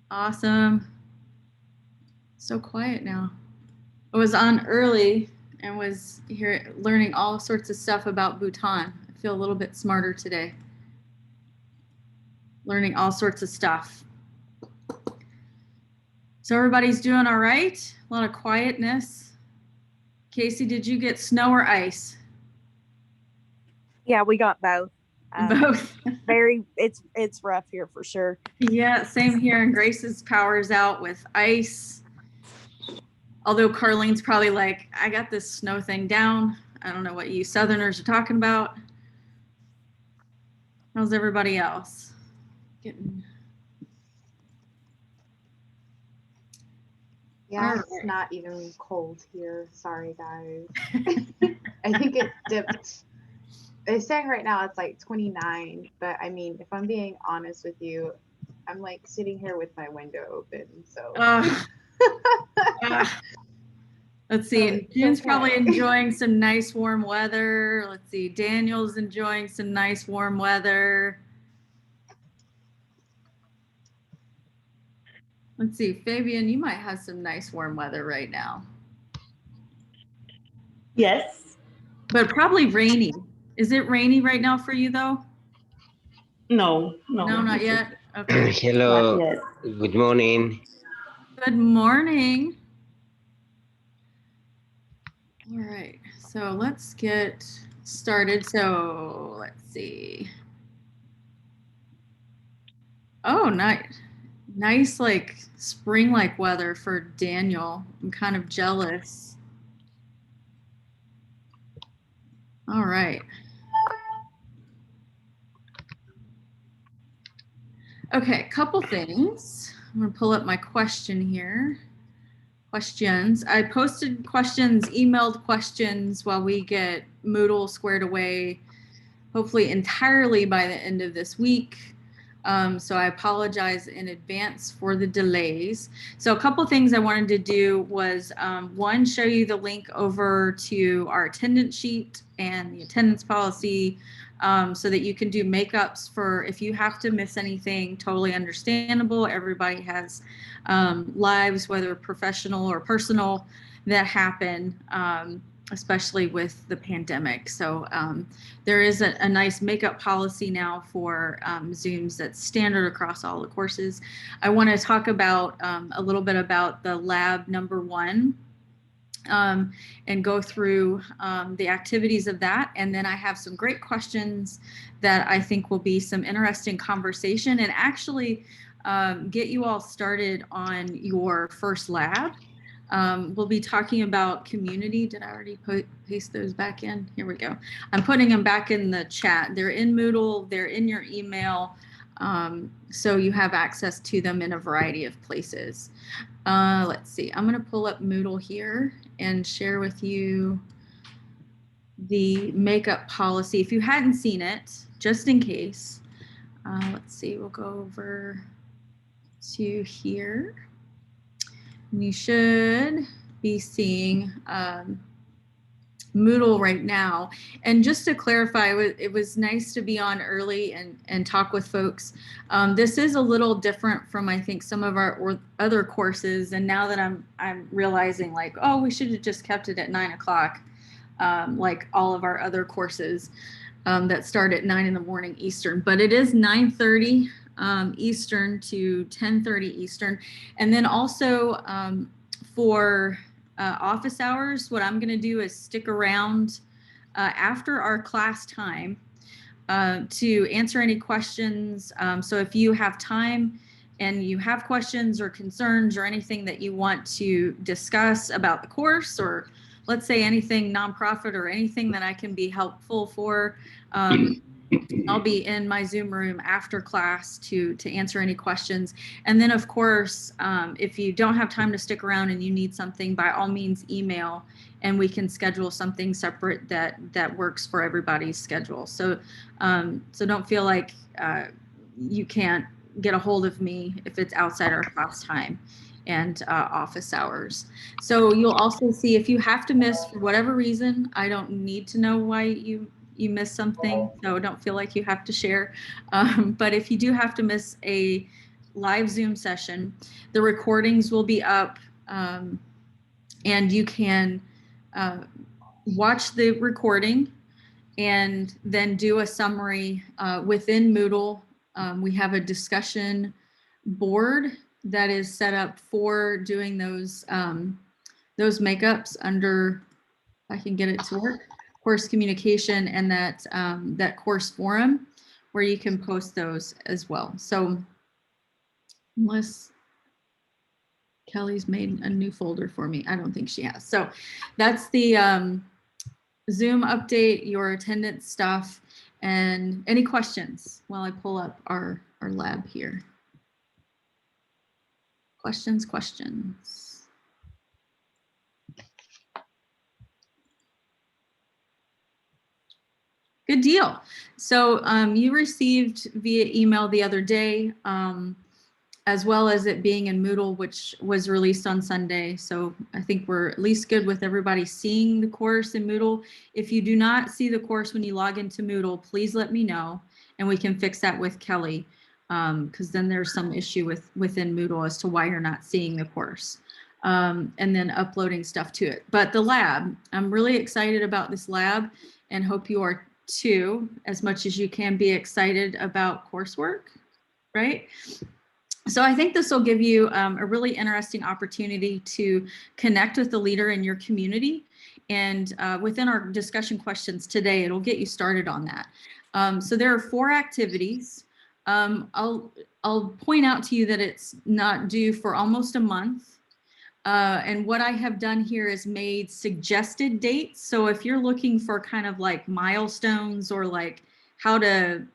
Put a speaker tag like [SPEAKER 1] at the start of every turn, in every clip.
[SPEAKER 1] Awesome. So quiet now. I was on early and was here learning all sorts of stuff about Bhutan. I feel a little bit smarter today. Learning all sorts of stuff. So everybody's doing all right? A lot of quietness. Casey, did you get snow or ice?
[SPEAKER 2] Yeah, we got both.
[SPEAKER 1] Both.
[SPEAKER 2] It's rough here for sure.
[SPEAKER 1] Yeah, same here. And Grace's power's out with ice. Although Carlene's probably like, I got this snow thing down. I don't know what you Southerners are talking about. How's everybody else? Getting.
[SPEAKER 3] Yeah, it's not even cold here. Sorry, guys. I think it dipped. It's saying right now it's like 29, but I mean, if I'm being honest with you, I'm like sitting here with my window open. So
[SPEAKER 1] Let's see. June's probably enjoying some nice warm weather. Let's see. Daniel's enjoying some nice warm weather. Let's see. Fabian, you might have some nice warm weather right now.
[SPEAKER 4] Yes.
[SPEAKER 1] But probably rainy. Is it rainy right now for you though?
[SPEAKER 4] No,
[SPEAKER 1] No, not yet. Okay.
[SPEAKER 5] Hello. Good morning.
[SPEAKER 1] Good morning. All right. So let's get started. So let's see. Oh, nice like spring-like weather for Daniel. I'm kind of jealous. All right. Okay, couple things. I'm gonna pull up my question here. Questions. I posted questions, emailed questions while we get Moodle squared away, hopefully entirely by the end of this week. So I apologize in advance for the delays. So a couple things I wanted to do was one, show you the link over to our attendance sheet and the attendance policy so that you can do makeups for if you have to miss anything, totally understandable. Everybody has lives, whether professional or personal, that happen. Especially with the pandemic. So there is a nice makeup policy now for Zooms that's standard across all the courses. I want to talk about a little bit about the lab number 1 and go through the activities of that. And then I have some great questions that I think will be some interesting conversation and actually get you all started on your first lab. We'll be talking about community. Did I already paste those back in? Here we go. I'm putting them back in the chat. They're in Moodle. They're in your email. So you have access to them in a variety of places. Let's see. I'm going to pull up Moodle here and share with you the makeup policy. If you hadn't seen it, just in case. Let's see. We'll go over to here. You should be seeing Moodle right now. And just to clarify, it was nice to be on early and talk with folks. This is a little different from, I think, some of our other courses. And now that I'm realizing like, oh, we should have just kept it at 9 o'clock, like all of our other courses that start at 9 in the morning Eastern. But it is 9:30 Eastern to 10:30 Eastern. And then also for office hours, what I'm going to do is stick around after our class time to answer any questions. So if you have time and you have questions or concerns or anything that you want to discuss about the course, or let's say anything nonprofit or anything that I can be helpful for, I'll be in my Zoom room after class to answer any questions. And then, of course, if you don't have time to stick around and you need something, by all means, email, and we can schedule something separate that works for everybody's schedule. So, so don't feel like you can't get a hold of me if it's outside our class time and office hours. So you'll also see if you have to miss for whatever reason, I don't need to know why you missed something, so don't feel like you have to share. But if you do have to miss a live Zoom session. The recordings will be up, and you can watch the recording and then do a summary within Moodle. We have a discussion board that is set up for doing those makeups under, I can get it to work, course communication, and that course forum where you can post those as well. So unless Kelly's made a new folder for me, I don't think she has. So that's the Zoom update, your attendance stuff, and any questions while I pull up our lab here. Questions. Good deal. So you received via email the other day, as well as it being in Moodle, which was released on Sunday. So I think we're at least good with everybody seeing the course in Moodle. If you do not see the course when you log into Moodle, please let me know and we can fix that with Kelly, because then there's some issue within Moodle as to why you're not seeing the course, and then uploading stuff to it. But the lab, I'm really excited about this lab and hope you are too, as much as you can be excited about coursework, right? So I think this will give you a really interesting opportunity to connect with the leader in your community. And within our discussion questions today, it'll get you started on that. So there are 4 activities. I'll point out to you that it's not due for almost a month. And what I have done here is made suggested dates. So if you're looking for kind of like milestones or like how to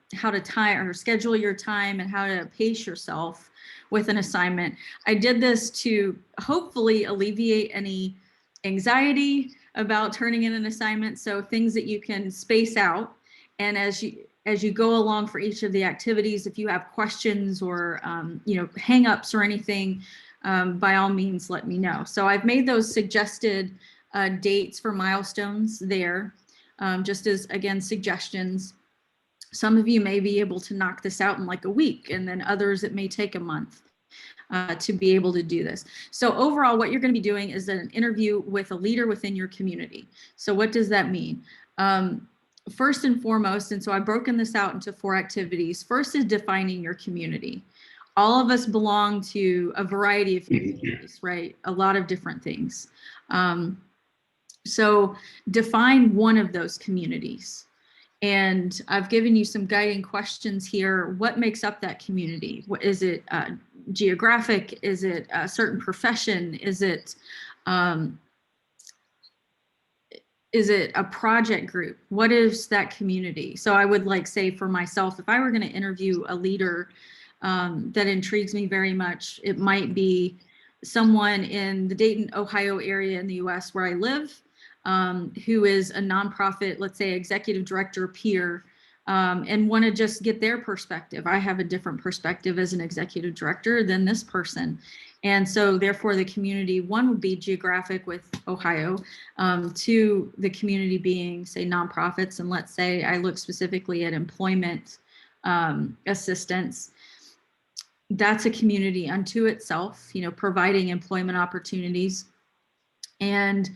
[SPEAKER 1] time or schedule your time and how to pace yourself with an assignment, I did this to hopefully alleviate any anxiety about turning in an assignment. So things that you can space out, and as you go along for each of the activities, if you have questions or hang-ups or anything, by all means, let me know. So I've made those suggested dates for milestones there, just as, again, suggestions. Some of you may be able to knock this out in like a week, and then others it may take a month to be able to do this. So overall, what you're going to be doing is an interview with a leader within your community. So what does that mean? First and foremost, and so I've broken this out into 4 activities. First is defining your community. All of us belong to a variety of communities, right? A lot of different things. So define one of those communities. And I've given you some guiding questions here. What makes up that community? What is it? Geographic? Is it a certain profession? Is it a project group? What is that community? So I would like say for myself, if I were going to interview a leader that intrigues me very much, it might be someone in the Dayton, Ohio area in the US where I live, who is a nonprofit, let's say executive director peer, and want to just get their perspective. I have a different perspective as an executive director than this person. And so therefore the community, 1 would be geographic with Ohio, 2, the community being, say, nonprofits. And let's say I look specifically at employment assistance. That's a community unto itself, providing employment opportunities. And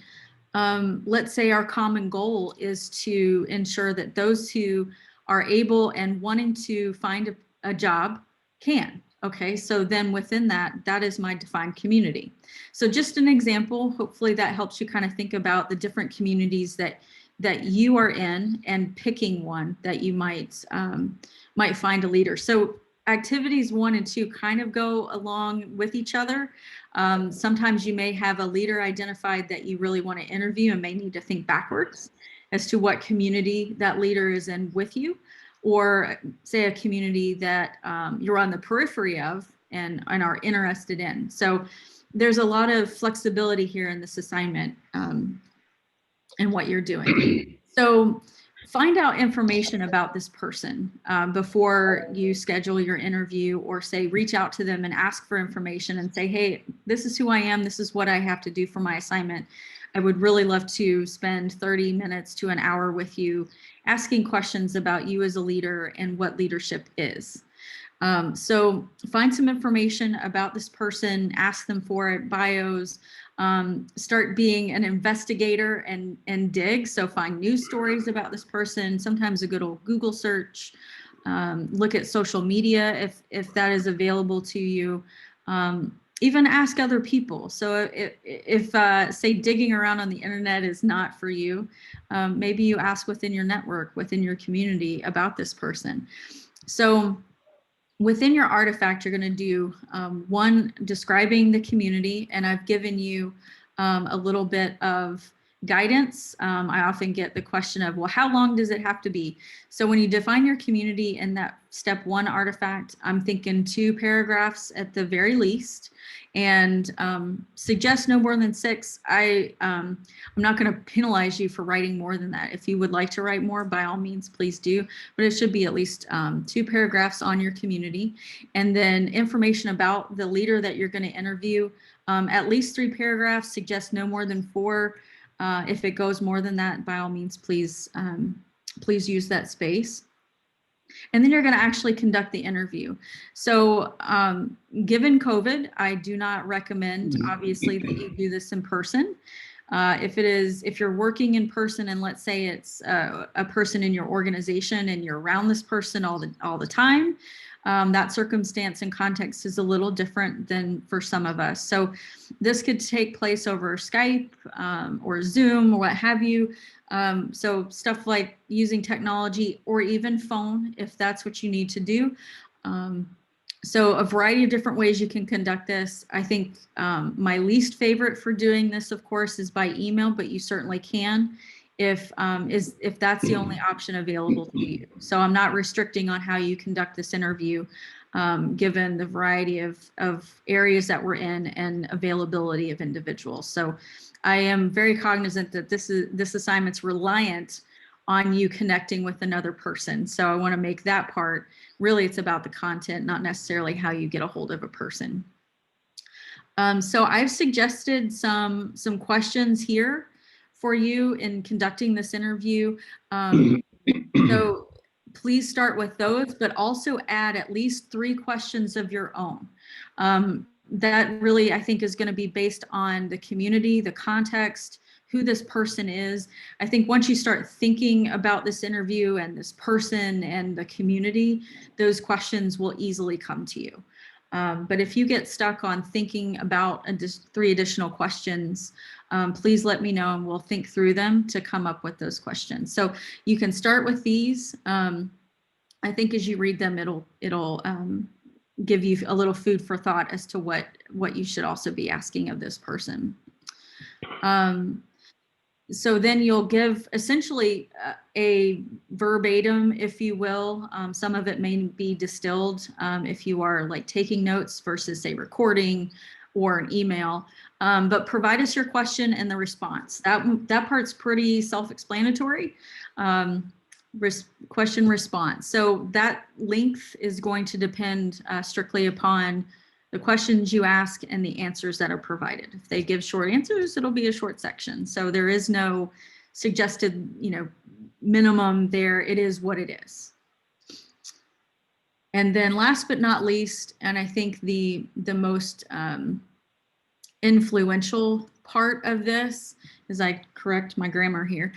[SPEAKER 1] let's say our common goal is to ensure that those who are able and wanting to find a job can. Okay, so then within that is my defined community. So just an example, hopefully that helps you kind of think about the different communities that you are in and picking one that you might find a leader. So activities 1 and 2 kind of go along with each other. Sometimes you may have a leader identified that you really want to interview and may need to think backwards as to what community that leader is in with you, or say a community that you're on the periphery of and are interested in. So there's a lot of flexibility here in this assignment and what you're doing. So find out information about this person before you schedule your interview, or say reach out to them and ask for information and say, hey, this is who I am. This is what I have to do for my assignment. I would really love to spend 30 minutes to an hour with you asking questions about you as a leader and what leadership is. So find some information about this person, ask them for it, bios, start being an investigator and dig. So find news stories about this person, sometimes a good old Google search, look at social media if that is available to you. Even ask other people. So if say digging around on the internet is not for you, maybe you ask within your network, within your community about this person. So within your artifact, you're going to do one, describing the community, and I've given you a little bit of guidance. I often get the question of, well, how long does it have to be? So when you define your community in that step 1 artifact, I'm thinking 2 paragraphs at the very least, and suggest no more than 6. I'm not going to penalize you for writing more than that. If you would like to write more, by all means, please do. But it should be at least 2 paragraphs on your community. And then information about the leader that you're going to interview, at least 3 paragraphs, suggest no more than 4. If it goes more than that, by all means, please use that space. And then you're going to actually conduct the interview. So given COVID, I do not recommend, obviously, that you do this in person. If you're working in person, and let's say it's a person in your organization and you're around this person all the time, that circumstance and context is a little different than for some of us. So this could take place over Skype or Zoom or what have you. So stuff like using technology or even phone, if that's what you need to do. So a variety of different ways you can conduct this. I think my least favorite for doing this, of course, is by email, but you certainly can if that's the only option available to you. So I'm not restricting on how you conduct this interview, given the variety of areas that we're in and availability of individuals. So I am very cognizant that this assignment's reliant on you connecting with another person. So I want to make that part, really it's about the content, not necessarily how you get a hold of a person. So I've suggested some questions here for you in conducting this interview. So please start with those, but also add at least 3 questions of your own. That really, I think, is going to be based on the community, the context, who this person is. I think once you start thinking about this interview and this person and the community, those questions will easily come to you. But if you get stuck on thinking about 3 additional questions, please let me know and we'll think through them to come up with those questions. So you can start with these. I think as you read them, it'll give you a little food for thought as to what you should also be asking of this person. So then you'll give essentially a verbatim, if you will. Some of it may be distilled if you are like taking notes versus say recording or an email. But provide us your question and the response. That part's pretty self-explanatory. Question response. So that length is going to depend strictly upon the questions you ask and the answers that are provided. If they give short answers, it'll be a short section. So there is no suggested, minimum there. It is what it is. And then last but not least, and I think the most influential part of this, as I correct my grammar here,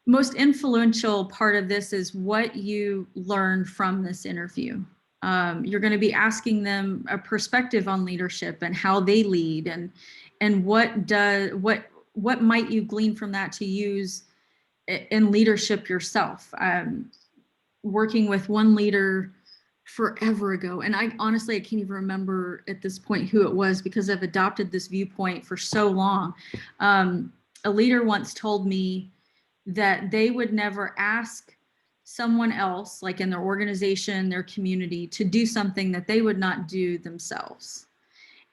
[SPEAKER 1] most influential part of this is what you learn from this interview. You're going to be asking them a perspective on leadership and how they lead, and what might you glean from that to use in leadership yourself. Working with one leader forever ago, and I honestly can't even remember at this point who it was because I've adopted this viewpoint for so long. A leader once told me that they would never ask someone else, like in their organization, their community, to do something that they would not do themselves.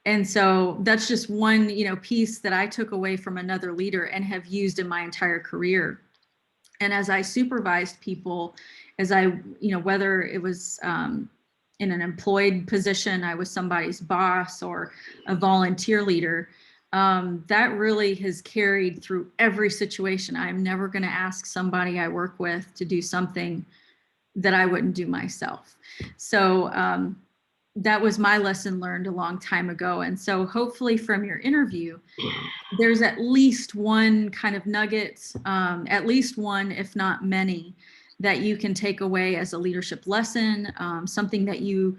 [SPEAKER 1] And so that's just one, piece that I took away from another leader and have used in my entire career. And as I supervised people, whether it was in an employed position, I was somebody's boss or a volunteer leader, that really has carried through every situation. I'm never going to ask somebody I work with to do something that I wouldn't do myself. So that was my lesson learned a long time ago. And so hopefully from your interview, there's at least one kind of nugget, at least one, if not many, that you can take away as a leadership lesson, something that you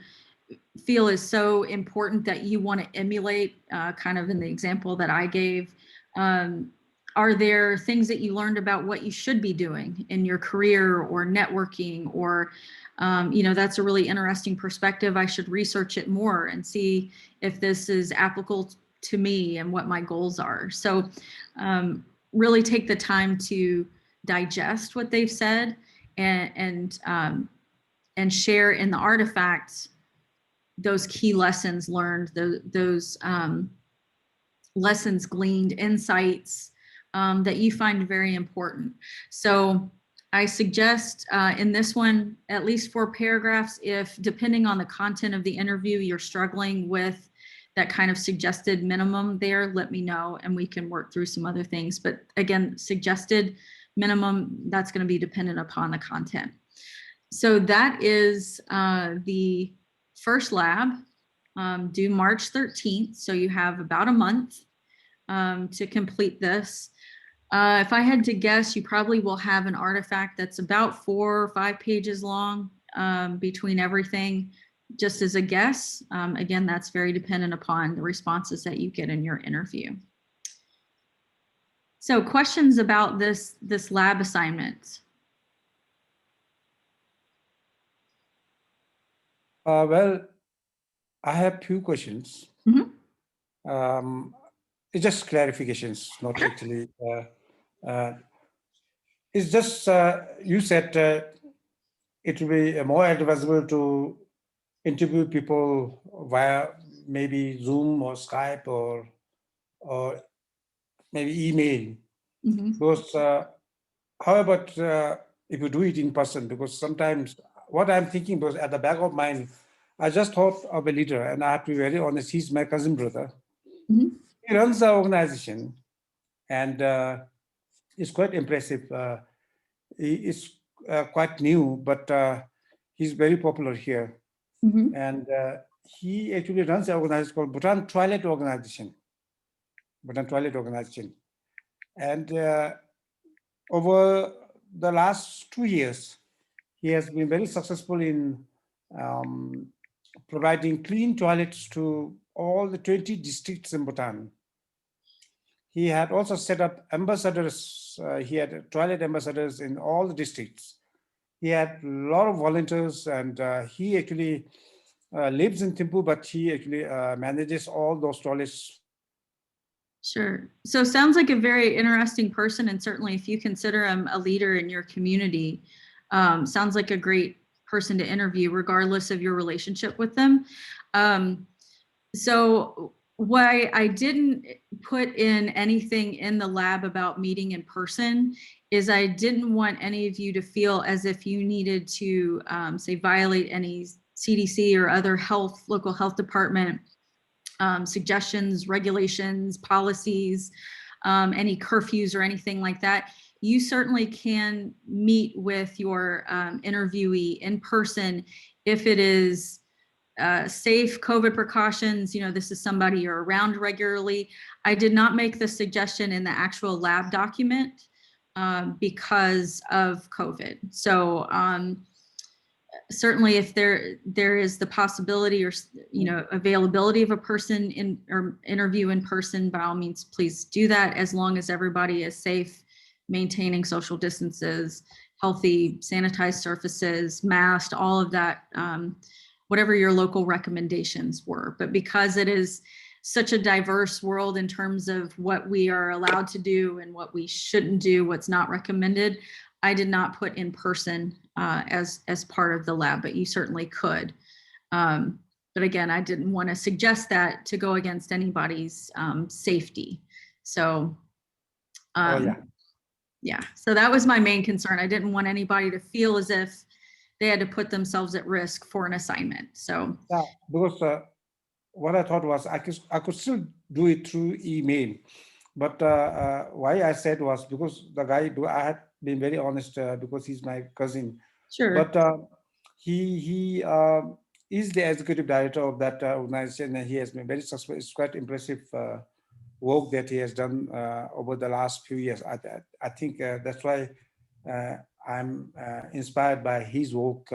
[SPEAKER 1] feel is so important that you want to emulate, kind of in the example that I gave. Are there things that you learned about what you should be doing in your career or networking, or, that's a really interesting perspective. I should research it more and see if this is applicable to me and what my goals are. So really take the time to digest what they've said and share in the artifacts those key lessons learned, those lessons gleaned, insights that you find very important. So I suggest in this one, at least 4 paragraphs. If depending on the content of the interview, you're struggling with that kind of suggested minimum there, let me know and we can work through some other things. But again, suggested minimum, that's going to be dependent upon the content. So that is the first lab, due March 13th. So you have about a month to complete this. If I had to guess, you probably will have an artifact that's about 4 or 5 pages long between everything, just as a guess. Again, that's very dependent upon the responses that you get in your interview. So questions about this lab assignment?
[SPEAKER 6] Well, I have few questions.
[SPEAKER 1] Mm-hmm.
[SPEAKER 6] It's just clarifications, not actually. It's just you said it will be more advisable to interview people via maybe Zoom or Skype or maybe email.
[SPEAKER 1] Mm-hmm.
[SPEAKER 6] Because how about if you do it in person? Because sometimes what I'm thinking was at the back of mind, I just thought of a leader, and I have to be very honest, he's my cousin brother.
[SPEAKER 1] Mm-hmm.
[SPEAKER 6] He runs the organization, and it's quite impressive. He is quite new, but he's very popular here.
[SPEAKER 1] Mm-hmm.
[SPEAKER 6] And he actually runs an organization called Bhutan Toilet Organization. Bhutan Toilet Organization. And over the last 2 years, he has been very successful in providing clean toilets to all the 20 districts in Bhutan. He had also set up ambassadors. He had toilet ambassadors in all the districts. He had a lot of volunteers, and he actually lives in Thimphu, but he actually manages all those toilets.
[SPEAKER 1] Sure. So sounds like a very interesting person, and certainly if you consider him a leader in your community, sounds like a great person to interview regardless of your relationship with them. So why I didn't put in anything in the lab about meeting in person is I didn't want any of you to feel as if you needed to say violate any CDC or other local health department suggestions, regulations, policies, any curfews or anything like that. You certainly can meet with your interviewee in person if it is safe COVID precautions. This is somebody you're around regularly. I did not make the suggestion in the actual lab document because of COVID. So certainly if there is the possibility or availability of a person in or interview in person, by all means please do that, as long as everybody is safe, maintaining social distances, healthy, sanitized surfaces, masked, all of that, whatever your local recommendations were. But because it is such a diverse world in terms of what we are allowed to do and what we shouldn't do, what's not recommended, I did not put in person as part of the lab, but you certainly could. But again, I didn't want to suggest that to go against anybody's safety. So yeah, so that was my main concern. I didn't want anybody to feel as if they had to put themselves at risk for an assignment. So
[SPEAKER 6] yeah, because what I thought was I could still do it through email, but why I said was because the guy, I had been very honest because he's my cousin.
[SPEAKER 1] Sure.
[SPEAKER 6] But he is the executive director of that organization, and he has been very successful. It's quite impressive work that he has done over the last few years. I think that's why I'm inspired by his work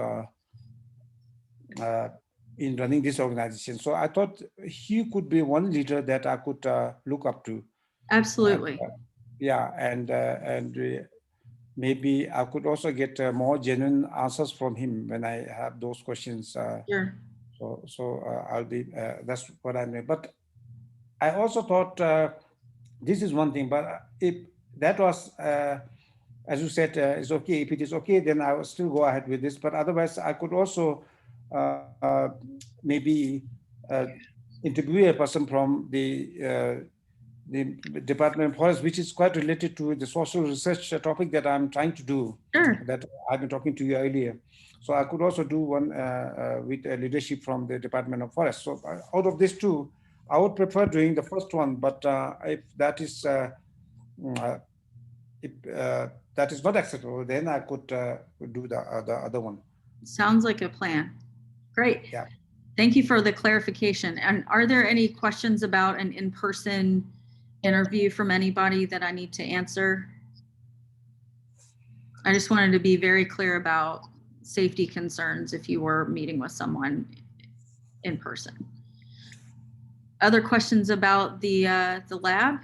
[SPEAKER 6] in running this organization. So I thought he could be one leader that I could look up to.
[SPEAKER 1] Absolutely.
[SPEAKER 6] Yeah, and maybe I could also get more genuine answers from him when I have those questions.
[SPEAKER 1] Sure.
[SPEAKER 6] So I'll be. That's what I mean. But I also thought this is one thing. But if that was, as you said, it's okay. If it is okay, then I will still go ahead with this. But otherwise, I could also maybe interview a person from the Department of Forest, which is quite related to the social research topic that I'm trying to do,
[SPEAKER 1] Sure.
[SPEAKER 6] that I've been talking to you earlier. So I could also do one with leadership from the Department of Forest. So out of these two, I would prefer doing the first one, but if that is that is not acceptable, then I could do the other one.
[SPEAKER 1] Sounds like a plan. Great.
[SPEAKER 6] Yeah.
[SPEAKER 1] Thank you for the clarification. And are there any questions about an in-person interview from anybody that I need to answer? I just wanted to be very clear about safety concerns if you were meeting with someone in person. Other questions about the lab?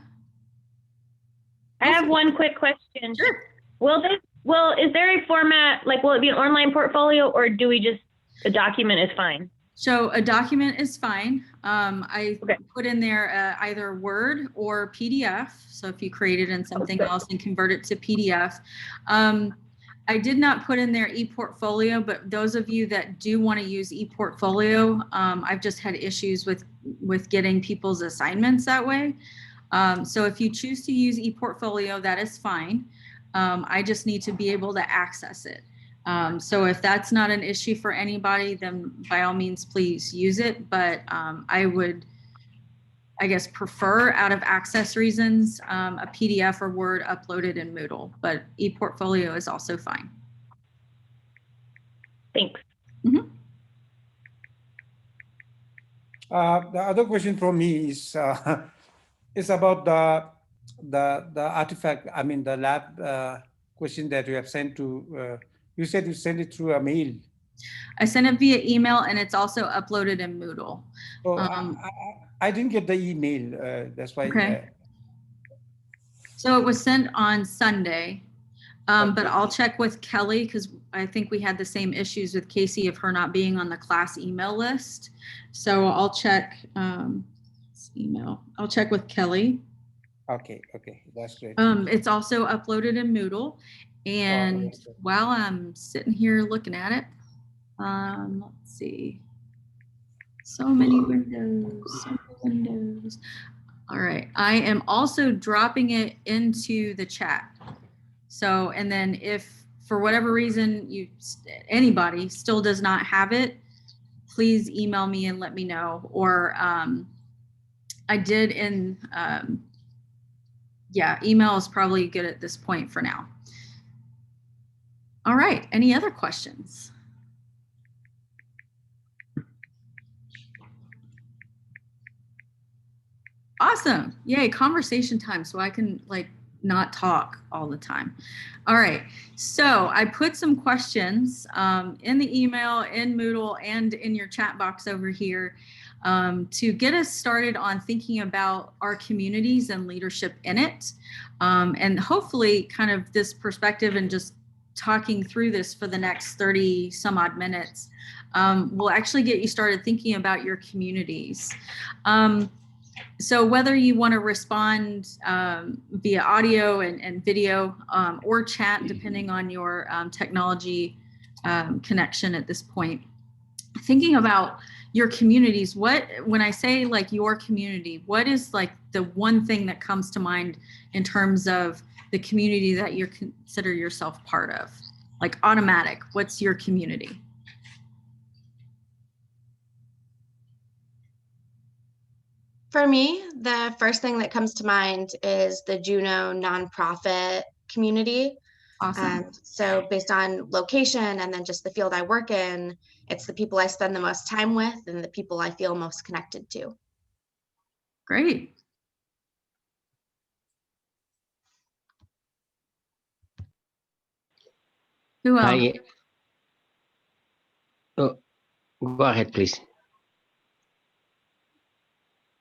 [SPEAKER 7] I have one quick question.
[SPEAKER 1] Sure.
[SPEAKER 7] Is there a format, like, will it be an online portfolio, or do we just, a document is fine?
[SPEAKER 1] So a document is fine. I
[SPEAKER 7] Okay.
[SPEAKER 1] put in there either Word or PDF. So if you create it in something else and convert it to PDF. I did not put in there ePortfolio, but those of you that do want to use ePortfolio, I've just had issues with getting people's assignments that way. So if you choose to use ePortfolio, that is fine. I just need to be able to access it. So if that's not an issue for anybody, then by all means, please use it. But I would, I guess, prefer, out of access reasons, a PDF or Word uploaded in Moodle, but ePortfolio is also fine.
[SPEAKER 7] Thanks.
[SPEAKER 1] Mm-hmm.
[SPEAKER 6] The other question from me is about the artifact. I mean, the lab question that you have sent to. You said you sent it through a mail.
[SPEAKER 1] I sent it via email, and it's also uploaded in Moodle.
[SPEAKER 6] So I didn't get the email. That's why.
[SPEAKER 1] Okay. So it was sent on Sunday, but I'll check with Kelly, because I think we had the same issues with Casey of her not being on the class email list. So I'll check email. I'll check with Kelly.
[SPEAKER 6] Okay, that's great.
[SPEAKER 1] It's also uploaded in Moodle, and while I'm sitting here looking at it, let's see. So many windows, so many windows. All right, I am also dropping it into the chat. So, and then if for whatever reason anybody still does not have it, please email me and let me know. Or I did in, yeah, email is probably good at this point for now. All right, any other questions? Awesome. Yay, conversation time, so I can not talk all the time. All right, so I put some questions in the email, in Moodle, and in your chat box over here to get us started on thinking about our communities and leadership in it. And hopefully kind of this perspective and just talking through this for the next 30 some odd minutes will actually get you started thinking about your communities. So whether you want to respond via audio and video or chat, depending on your technology connection at this point, thinking about your communities, when I say your community, what is the one thing that comes to mind in terms of the community that you consider yourself part of? Automatic, what's your community?
[SPEAKER 8] For me, the first thing that comes to mind is the Juneau nonprofit community.
[SPEAKER 1] Awesome.
[SPEAKER 8] So based on location and then just the field I work in, it's the people I spend the most time with and the people I feel most connected to.
[SPEAKER 1] Great. Who else?
[SPEAKER 5] Hi. Oh, go ahead, please.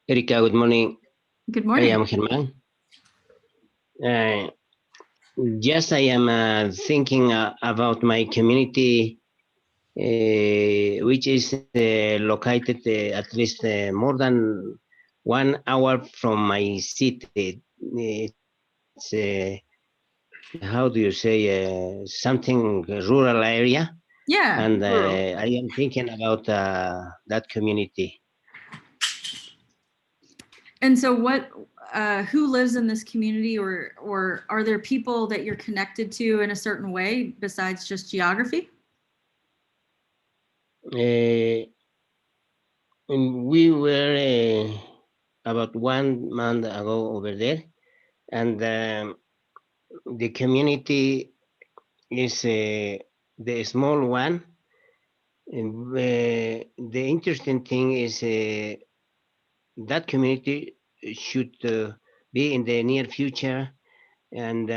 [SPEAKER 5] Erika, good morning.
[SPEAKER 1] Good
[SPEAKER 5] I
[SPEAKER 1] morning.
[SPEAKER 5] am Germán. Yes, I am thinking about my community, which is located at least more than 1 hour from my city. It's how do you say, something rural area,
[SPEAKER 1] Yeah.
[SPEAKER 5] and
[SPEAKER 1] rural.
[SPEAKER 5] I am thinking about that community.
[SPEAKER 1] And so who lives in this community, or are there people that you're connected to in a certain way besides just geography?
[SPEAKER 5] And we were about 1 month ago over there, and the community is the small one. And, the interesting thing is that community should be in the near future and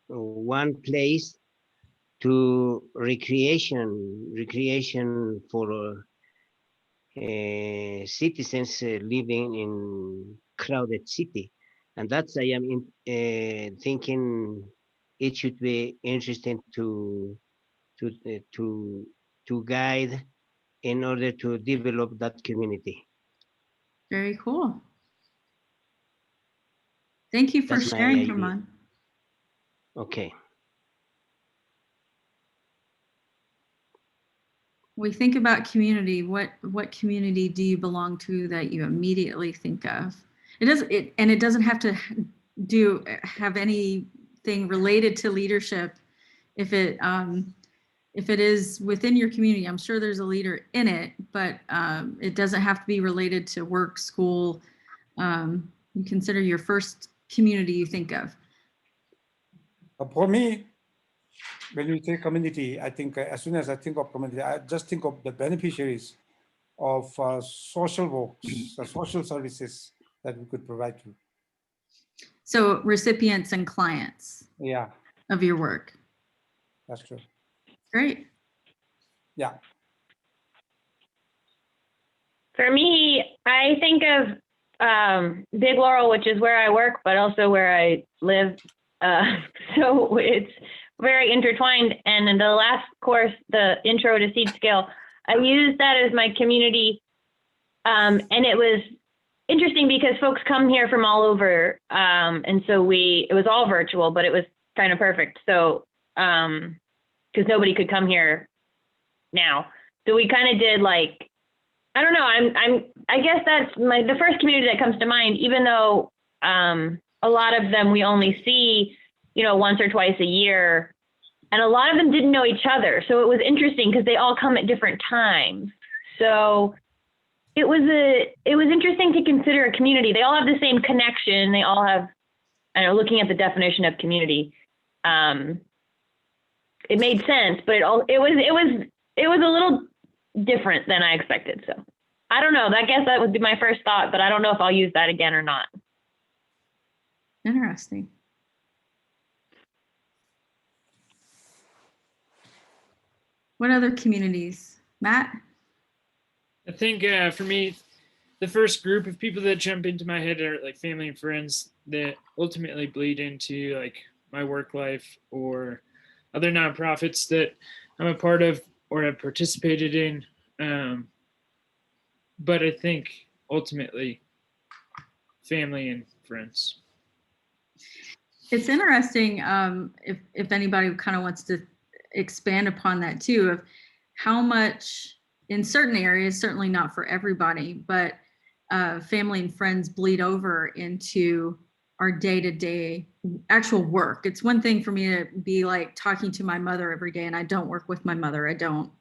[SPEAKER 5] one place to recreation for citizens living in crowded city, and that's I am thinking it should be interesting to uh, to to guide in order to develop that community.
[SPEAKER 1] Very cool. Thank you for
[SPEAKER 5] That's my
[SPEAKER 1] sharing,
[SPEAKER 5] idea.
[SPEAKER 1] Herman.
[SPEAKER 5] Okay.
[SPEAKER 1] We think about community. What community do you belong to that you immediately think of? It doesn't have to have anything related to leadership. If it is within your community, I'm sure there's a leader in it, but it doesn't have to be related to work, school. You consider your first community you think of.
[SPEAKER 6] For me, when you say community, I think as soon as I think of community, I just think of the beneficiaries of social works, social services that we could provide to.
[SPEAKER 1] So recipients and clients
[SPEAKER 6] Yeah,
[SPEAKER 1] of your work.
[SPEAKER 6] that's true.
[SPEAKER 1] Great.
[SPEAKER 6] Yeah.
[SPEAKER 7] For me, I think of Big Laurel, which is where I work, but also where I live. So it's very intertwined. And in the last course, the Intro to Seed Scale, I used that as my community. And it was interesting because folks come here from all over. And so it was all virtual, but it was kind of perfect. So, because nobody could come here now. So we kind of did like, I don't know. I guess that's the first community that comes to mind, even though a lot of them we only see, once or twice a year, and a lot of them didn't know each other. So it was interesting because they all come at different times. So it was interesting to consider a community. They all have the same connection. They all have, looking at the definition of community, it made sense, but it was a little different than I expected. So I don't know. I guess that would be my first thought, but I don't know if I'll use that again or not.
[SPEAKER 1] Interesting. What other communities? Matt?
[SPEAKER 9] I think for me, the first group of people that jump into my head are like family and friends that ultimately bleed into like my work life or other nonprofits that I'm a part of or have participated in. But I think ultimately family and friends.
[SPEAKER 1] It's interesting if anybody kind of wants to expand upon that too, of how much in certain areas, certainly not for everybody, but family and friends bleed over into our day-to-day actual work. It's one thing for me to be like talking to my mother every day, and I don't work with my mother. I don't,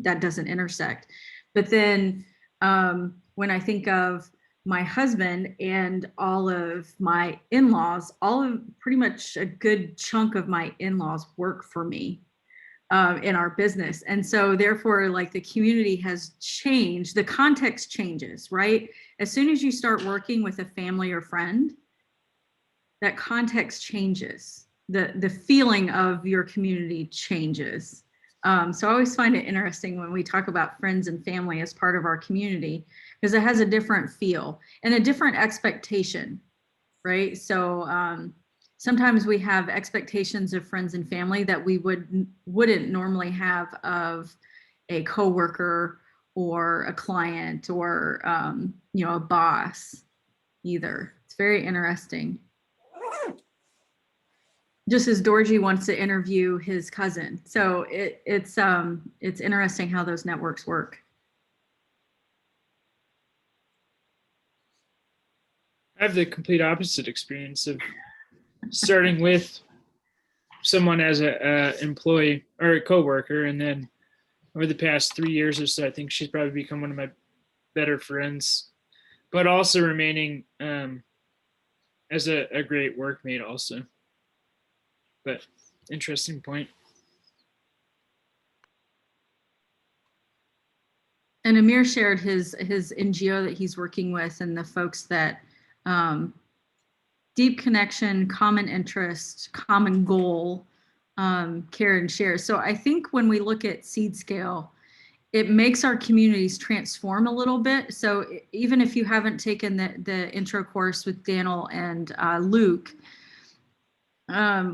[SPEAKER 1] that doesn't intersect. But then when I think of my husband and all of my in-laws, all of pretty much a good chunk of my in-laws work for me in our business. And so therefore, like, the community has changed, the context changes, right? As soon as you start working with a family or friend, that context changes. The feeling of your community changes. So I always find it interesting when we talk about friends and family as part of our community, because it has a different feel and a different expectation, right? So sometimes we have expectations of friends and family that we wouldn't normally have of a coworker or a client or a boss either. It's very interesting. Just as Dorji wants to interview his cousin. So it's interesting how those networks work.
[SPEAKER 9] I have the complete opposite experience of starting with someone as a employee or a coworker, and then over the past 3 years or so, I think she's probably become one of my better friends, but also remaining as a great workmate also. But interesting point.
[SPEAKER 1] And Amir shared his NGO that he's working with and the folks that deep connection, common interest, common goal, care and share. So I think when we look at seed scale, it makes our communities transform a little bit. So even if you haven't taken the intro course with Daniel and Luke,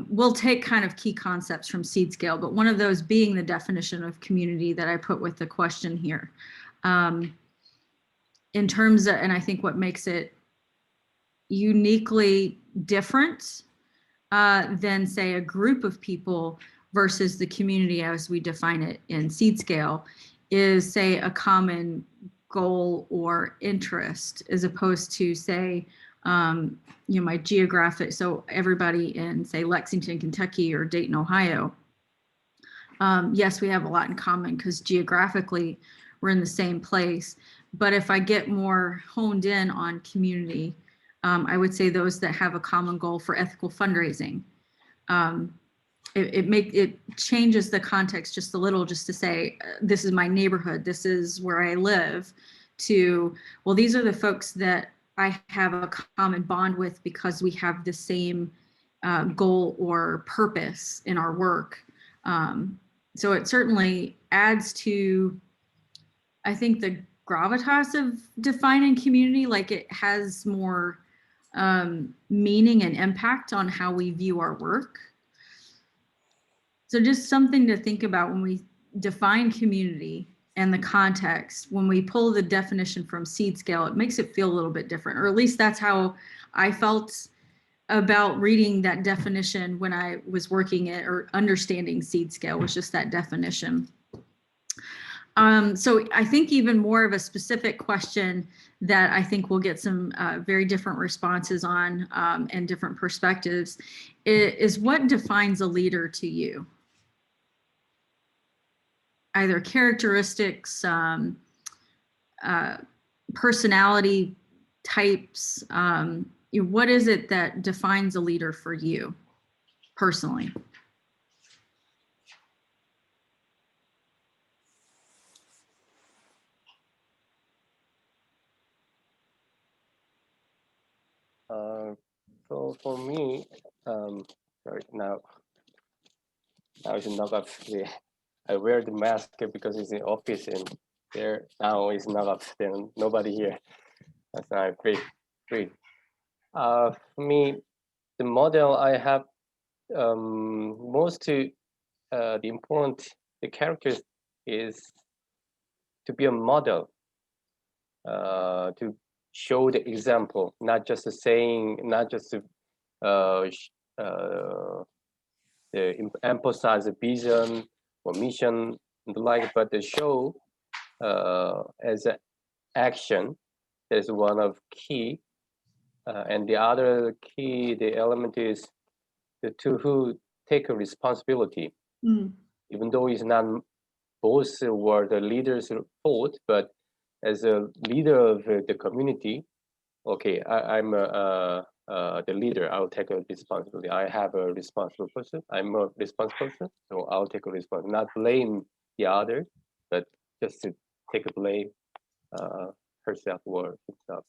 [SPEAKER 1] we'll take kind of key concepts from seed scale, but one of those being the definition of community that I put with the question here. In terms of, and I think what makes it uniquely different than, say, a group of people versus the community as we define it in seed scale is, say, a common goal or interest, as opposed to, say, my geographic, so everybody in, say, Lexington, Kentucky or Dayton, Ohio. Yes, we have a lot in common because geographically we're in the same place. But if I get more honed in on community, I would say those that have a common goal for ethical fundraising. It changes the context just a little, just to say, this is my neighborhood, this is where I live, to, well, these are the folks that I have a common bond with because we have the same goal or purpose in our work. So it certainly adds to, I think, the gravitas of defining community. Like, it has more meaning and impact on how we view our work. So just something to think about when we define community and the context. When we pull the definition from seed scale, it makes it feel a little bit different, or at least that's how I felt about reading that definition when I was working it, or understanding seed scale was just that definition. So I think even more of a specific question that I think we'll get some very different responses on and different perspectives is what defines a leader to you? Either characteristics, personality types, what is it that defines a leader for you personally?
[SPEAKER 10] So for me, sorry, now it's not up there. I wear the mask because it's in office, and there now it's not up there. Nobody here. That's not great. For me, the model I have the important the characters is to be a model, to show the example, not just saying, not just emphasize the vision or mission and the like, but the show as an action is one of key. And the other key, the element is the two who take a responsibility, even though it's not both were the leaders' fault, but as a leader of the community, okay, I'm the leader. I'll take a responsibility. I have a responsible person. I'm a responsible person, so I'll take a responsibility. Not blame the others, but just to take a blame herself or himself.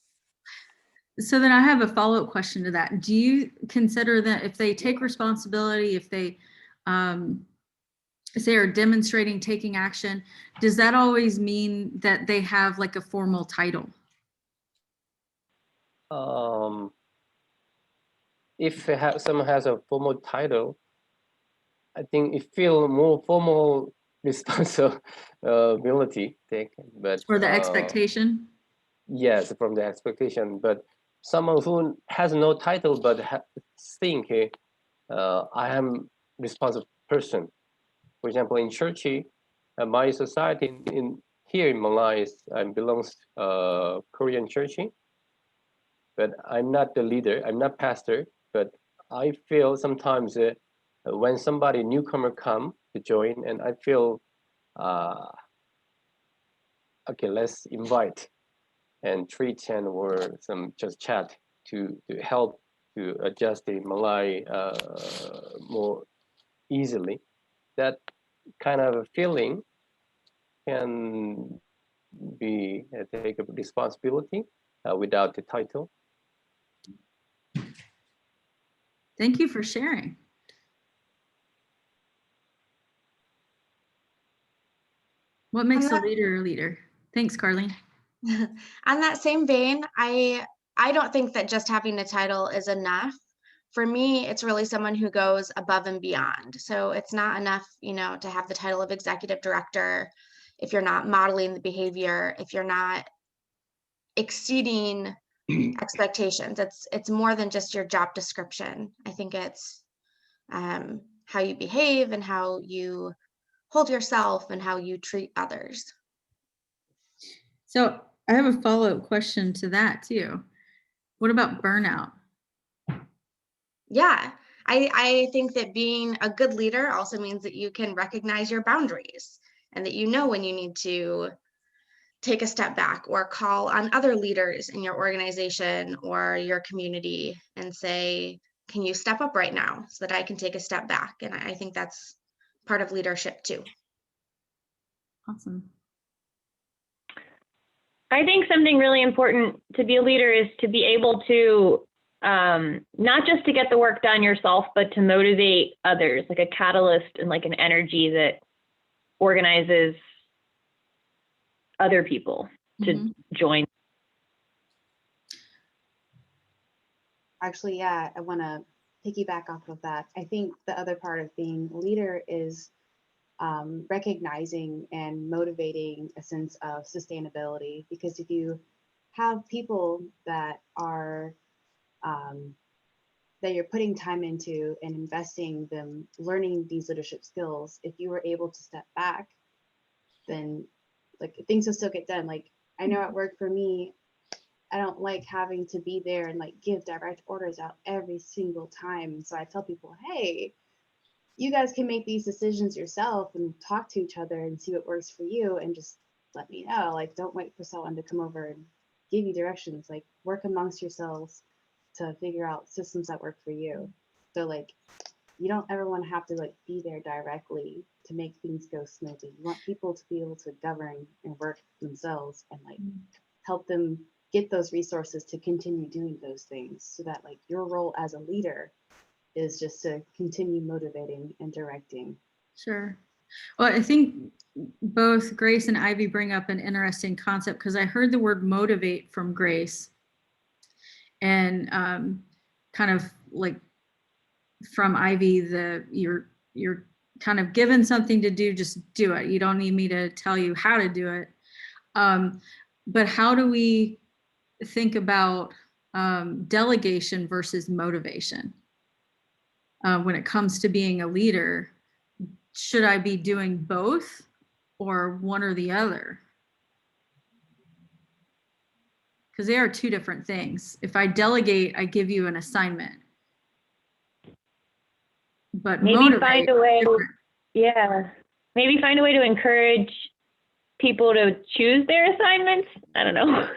[SPEAKER 1] So then I have a follow-up question to that. Do you consider that if they take responsibility, if they say are demonstrating taking action, does that always mean that they have like a formal title?
[SPEAKER 10] If someone has a formal title, I think it feel more formal responsibility, but
[SPEAKER 1] Or the expectation?
[SPEAKER 10] Yes, from the expectation. But someone who has no title but think I am responsible person. For example, in Turkey, my society here in Malaya belongs Korean church, but I'm not the leader. I'm not pastor, but I feel sometimes when somebody newcomer come to join, and I feel okay, let's invite and treat and or some just chat to help to adjust the Malay more easily. That kind of feeling can be take a responsibility without the title.
[SPEAKER 1] Thank you for sharing. What makes a leader a leader? Thanks, Carlene.
[SPEAKER 8] On that same vein, I don't think that just having a title is enough. For me, it's really someone who goes above and beyond. So it's not enough, to have the title of executive director if you're not modeling the behavior, if you're not exceeding expectations. It's more than just your job description. I think it's how you behave and how you hold yourself and how you treat others.
[SPEAKER 1] So I have a follow-up question to that too. What about burnout?
[SPEAKER 8] Yeah, I think that being a good leader also means that you can recognize your boundaries and that you know when you need to take a step back or call on other leaders in your organization or your community and say, can you step up right now so that I can take a step back? And I think that's part of leadership too.
[SPEAKER 1] Awesome.
[SPEAKER 7] I think something really important to be a leader is to be able to not just to get the work done yourself, but to motivate others, like a catalyst and like an energy that organizes other people to join.
[SPEAKER 3] Actually, yeah, I want to piggyback off of that. I think the other part of being a leader is recognizing and motivating a sense of sustainability, because if you have people that are that you're putting time into and investing them learning these leadership skills, if you were able to step back, then like things will still get done. Like I know at work for me, I don't like having to be there and like give direct orders out every single time. So I tell people, hey, you guys can make these decisions yourself and talk to each other and see what works for you, and just let me know. Like, don't wait for someone to come over and give you directions. Like, work amongst yourselves to figure out systems that work for you. So like, you don't ever want to have to like be there directly to make things go smoothly. You want people to be able to govern and work themselves and like help them get those resources to continue doing those things, so that like your role as a leader is just to continue motivating and directing.
[SPEAKER 1] Sure. Well, I think both Grace and Ivy bring up an interesting concept, because I heard the word motivate from Grace, and kind of like from Ivy, you're kind of given something to do, just do it. You don't need me to tell you how to do it. But how do we think about delegation versus motivation when it comes to being a leader? Should I be doing both or one or the other? Because they are two different things. If I delegate, I give you an assignment. But
[SPEAKER 7] maybe find a way, maybe find a way to encourage people to choose their assignments. I don't know.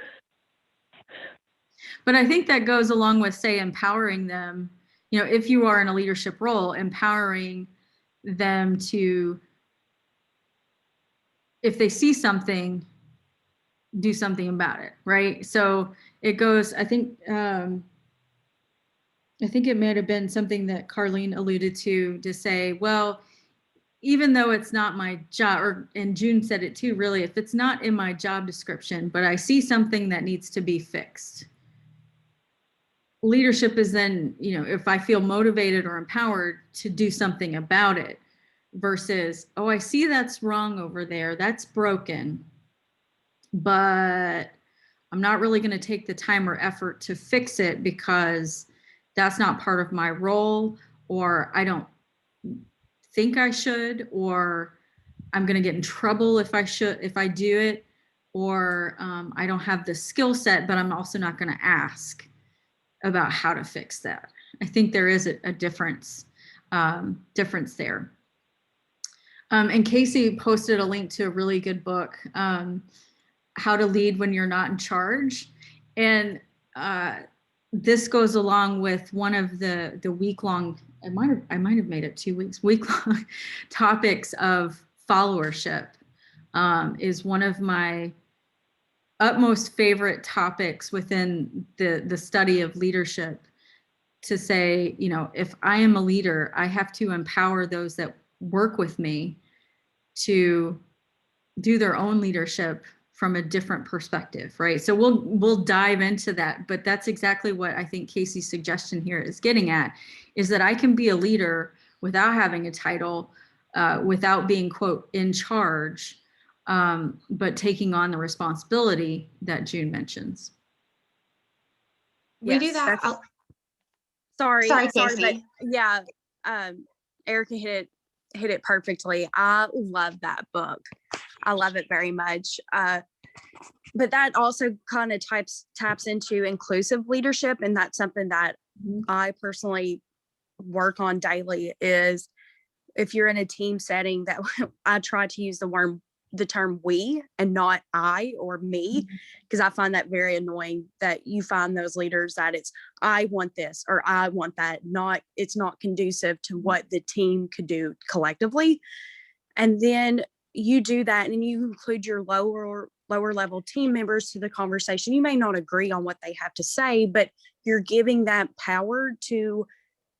[SPEAKER 1] But I think that goes along with, say, empowering them, you know, if you are in a leadership role, empowering them to, if they see something, do something about it, right? So it goes, I think it might have been something that Carlene alluded to say, well, even though it's not my job, and June said it too, really, if it's not in my job description, but I see something that needs to be fixed. Leadership is then, you know, if I feel motivated or empowered to do something about it versus, oh, I see that's wrong over there, that's broken, but I'm not really going to take the time or effort to fix it because that's not part of my role, or I don't think I should, or I'm going to get in trouble if I do it, or I don't have the skill set, but I'm also not going to ask about how to fix that. I think there is a difference there. And Casey posted a link to a really good book, How to Lead When You're Not in Charge. And this goes along with one of the week-long, I might have made it 2 weeks, week-long topics of followership, is one of my utmost favorite topics within the study of leadership, to say, you know, if I am a leader, I have to empower those that work with me to do their own leadership from a different perspective, right? So we'll dive into that, but that's exactly what I think Casey's suggestion here is getting at, is that I can be a leader without having a title, without being, quote, in charge, but taking on the responsibility that June mentions.
[SPEAKER 8] We do that.
[SPEAKER 2] Sorry,
[SPEAKER 8] Sorry,
[SPEAKER 2] but
[SPEAKER 8] Casey.
[SPEAKER 2] yeah, Erica hit it perfectly. I love that book. I love it very much. But that also kind of taps into inclusive leadership, and that's something that I personally work on daily. Is if you're in a team setting, that I try to use the term we and not I or me, because I find that very annoying that you find those leaders that it's I want this or I want that, it's not conducive to what the team could do collectively. And then you do that and you include your lower level team members to the conversation. You may not agree on what they have to say, but you're giving that power to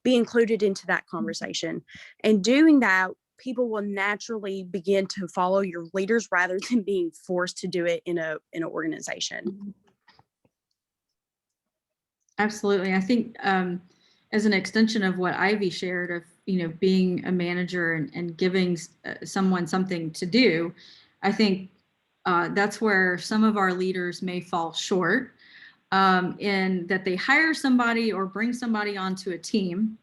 [SPEAKER 2] be included into that conversation. And doing that, people will naturally begin to follow your leaders rather than being forced to do it in an organization.
[SPEAKER 1] Absolutely. I think as an extension of what Ivy shared of, you know, being a manager and giving someone something to do, I think that's where some of our leaders may fall short, in that they hire somebody or bring somebody onto a team,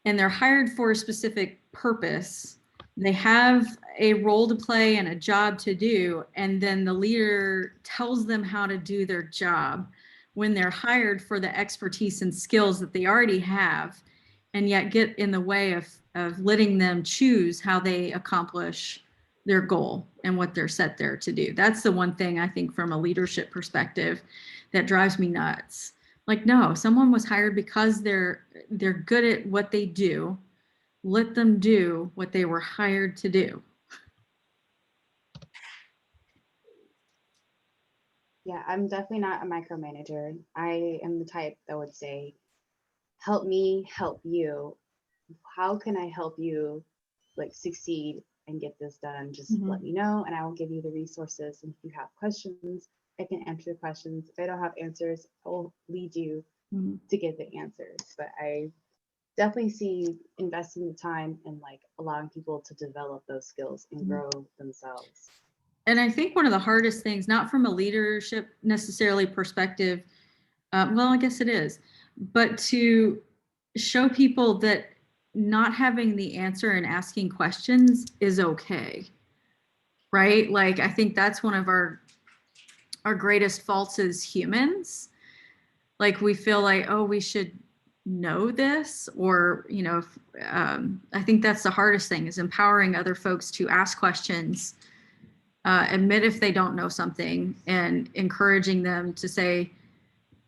[SPEAKER 1] and they're hired for a specific purpose. They have a role to play and a job to do, and then the leader tells them how to do their job when they're hired for the expertise and skills that they already have, and yet get in the way of letting them choose how they accomplish their goal and what they're set there to do. That's the one thing I think from a leadership perspective that drives me nuts. Like, no, someone was hired because they're good at what they do. Let them do what they were hired to do.
[SPEAKER 3] Yeah, I'm definitely not a micromanager. I am the type that would say, help me help you. How can I help you like succeed and get this done? Just let me know and I will give you the resources. And if you have questions, I can answer the questions. If I don't have answers, I will lead you to get the answers. But I definitely see investing the time and like allowing people to develop those skills and grow themselves.
[SPEAKER 1] And I think one of the hardest things, not from a leadership necessarily perspective, well, I guess it is, but to show people that not having the answer and asking questions is okay, right? Like, I think that's one of our greatest faults as humans. Like, we feel like, oh, we should know this, or, you know, I think that's the hardest thing, is empowering other folks to ask questions, admit if they don't know something, and encouraging them to say,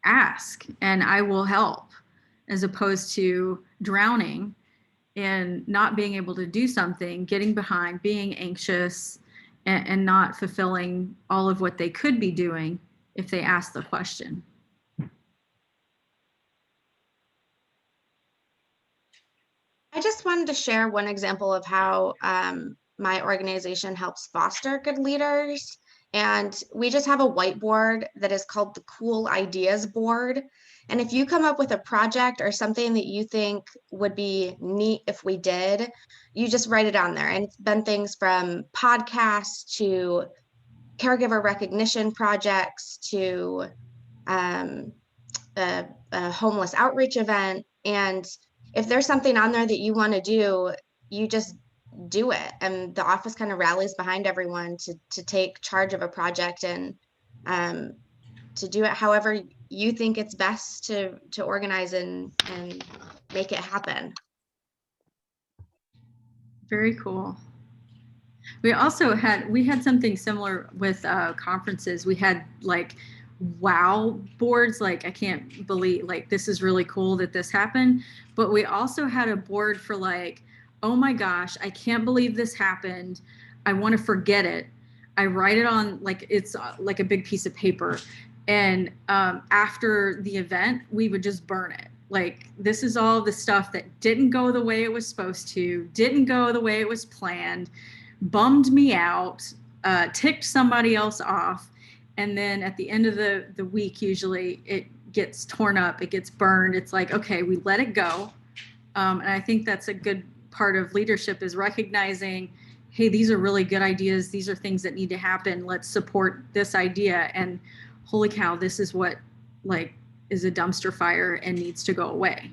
[SPEAKER 1] ask and I will help, as opposed to drowning and not being able to do something, getting behind, being anxious, and not fulfilling all of what they could be doing if they ask the question.
[SPEAKER 8] I just wanted to share one example of how my organization helps foster good leaders. And we just have a whiteboard that is called the Cool Ideas Board. And if you come up with a project or something that you think would be neat if we did, you just write it on there. And it's been things from podcasts to caregiver recognition projects to a homeless outreach event. And if there's something on there that you want to do, you just do it. And the office kind of rallies behind everyone to take charge of a project and to do it however you think it's best to organize and make it happen.
[SPEAKER 1] Very cool. We also had something similar with conferences. We had like wow boards, like I can't believe, like this is really cool that this happened. But we also had a board for like, oh my gosh, I can't believe this happened. I want to forget it. I write it on, like it's like a big piece of paper. And after the event, we would just burn it. Like, this is all the stuff that didn't go the way it was supposed to, didn't go the way it was planned, bummed me out, ticked somebody else off. And then at the end of the week, usually it gets torn up, it gets burned. It's like, okay, we let it go. And I think that's a good part of leadership, is recognizing, hey, these are really good ideas. These are things that need to happen. Let's support this idea. And holy cow, this is what like is a dumpster fire and needs to go away.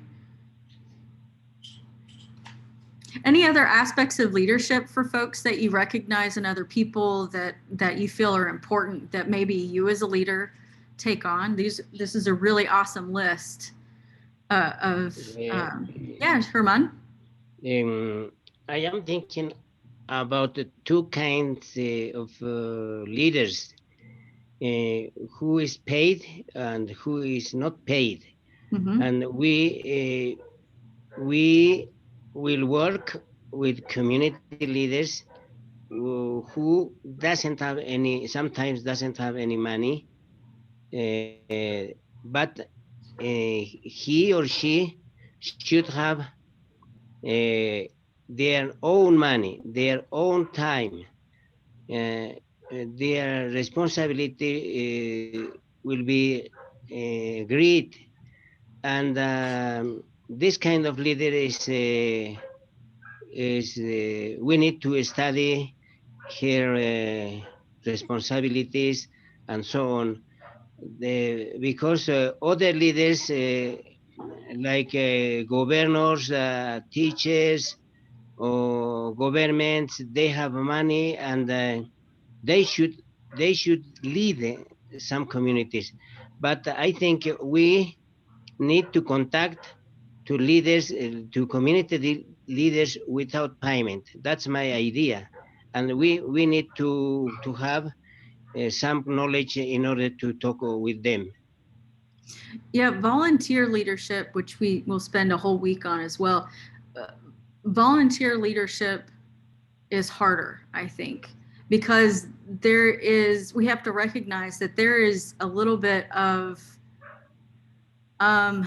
[SPEAKER 1] Any other aspects of leadership for folks that you recognize in other people that you feel are important, that maybe you as a leader take on? This is a really awesome list of yeah, Herman.
[SPEAKER 5] I am thinking about the two kinds of leaders, who is paid and who is not paid.
[SPEAKER 1] Mm-hmm.
[SPEAKER 5] And we will work with community leaders who doesn't have any, sometimes doesn't have any money, but he or she should have their own money, their own time. Their responsibility will be great. And this kind of leader is we need to study her responsibilities and so on. Because other leaders like governors, teachers, or governments, they have money and they should lead some communities. But I think we need to contact to leaders, to community leaders without payment. That's my idea, and we need to have some knowledge in order to talk with them.
[SPEAKER 1] Yeah, volunteer leadership, which we will spend a whole week on as well. Volunteer leadership is harder, I think, because we have to recognize that there is a little bit of, I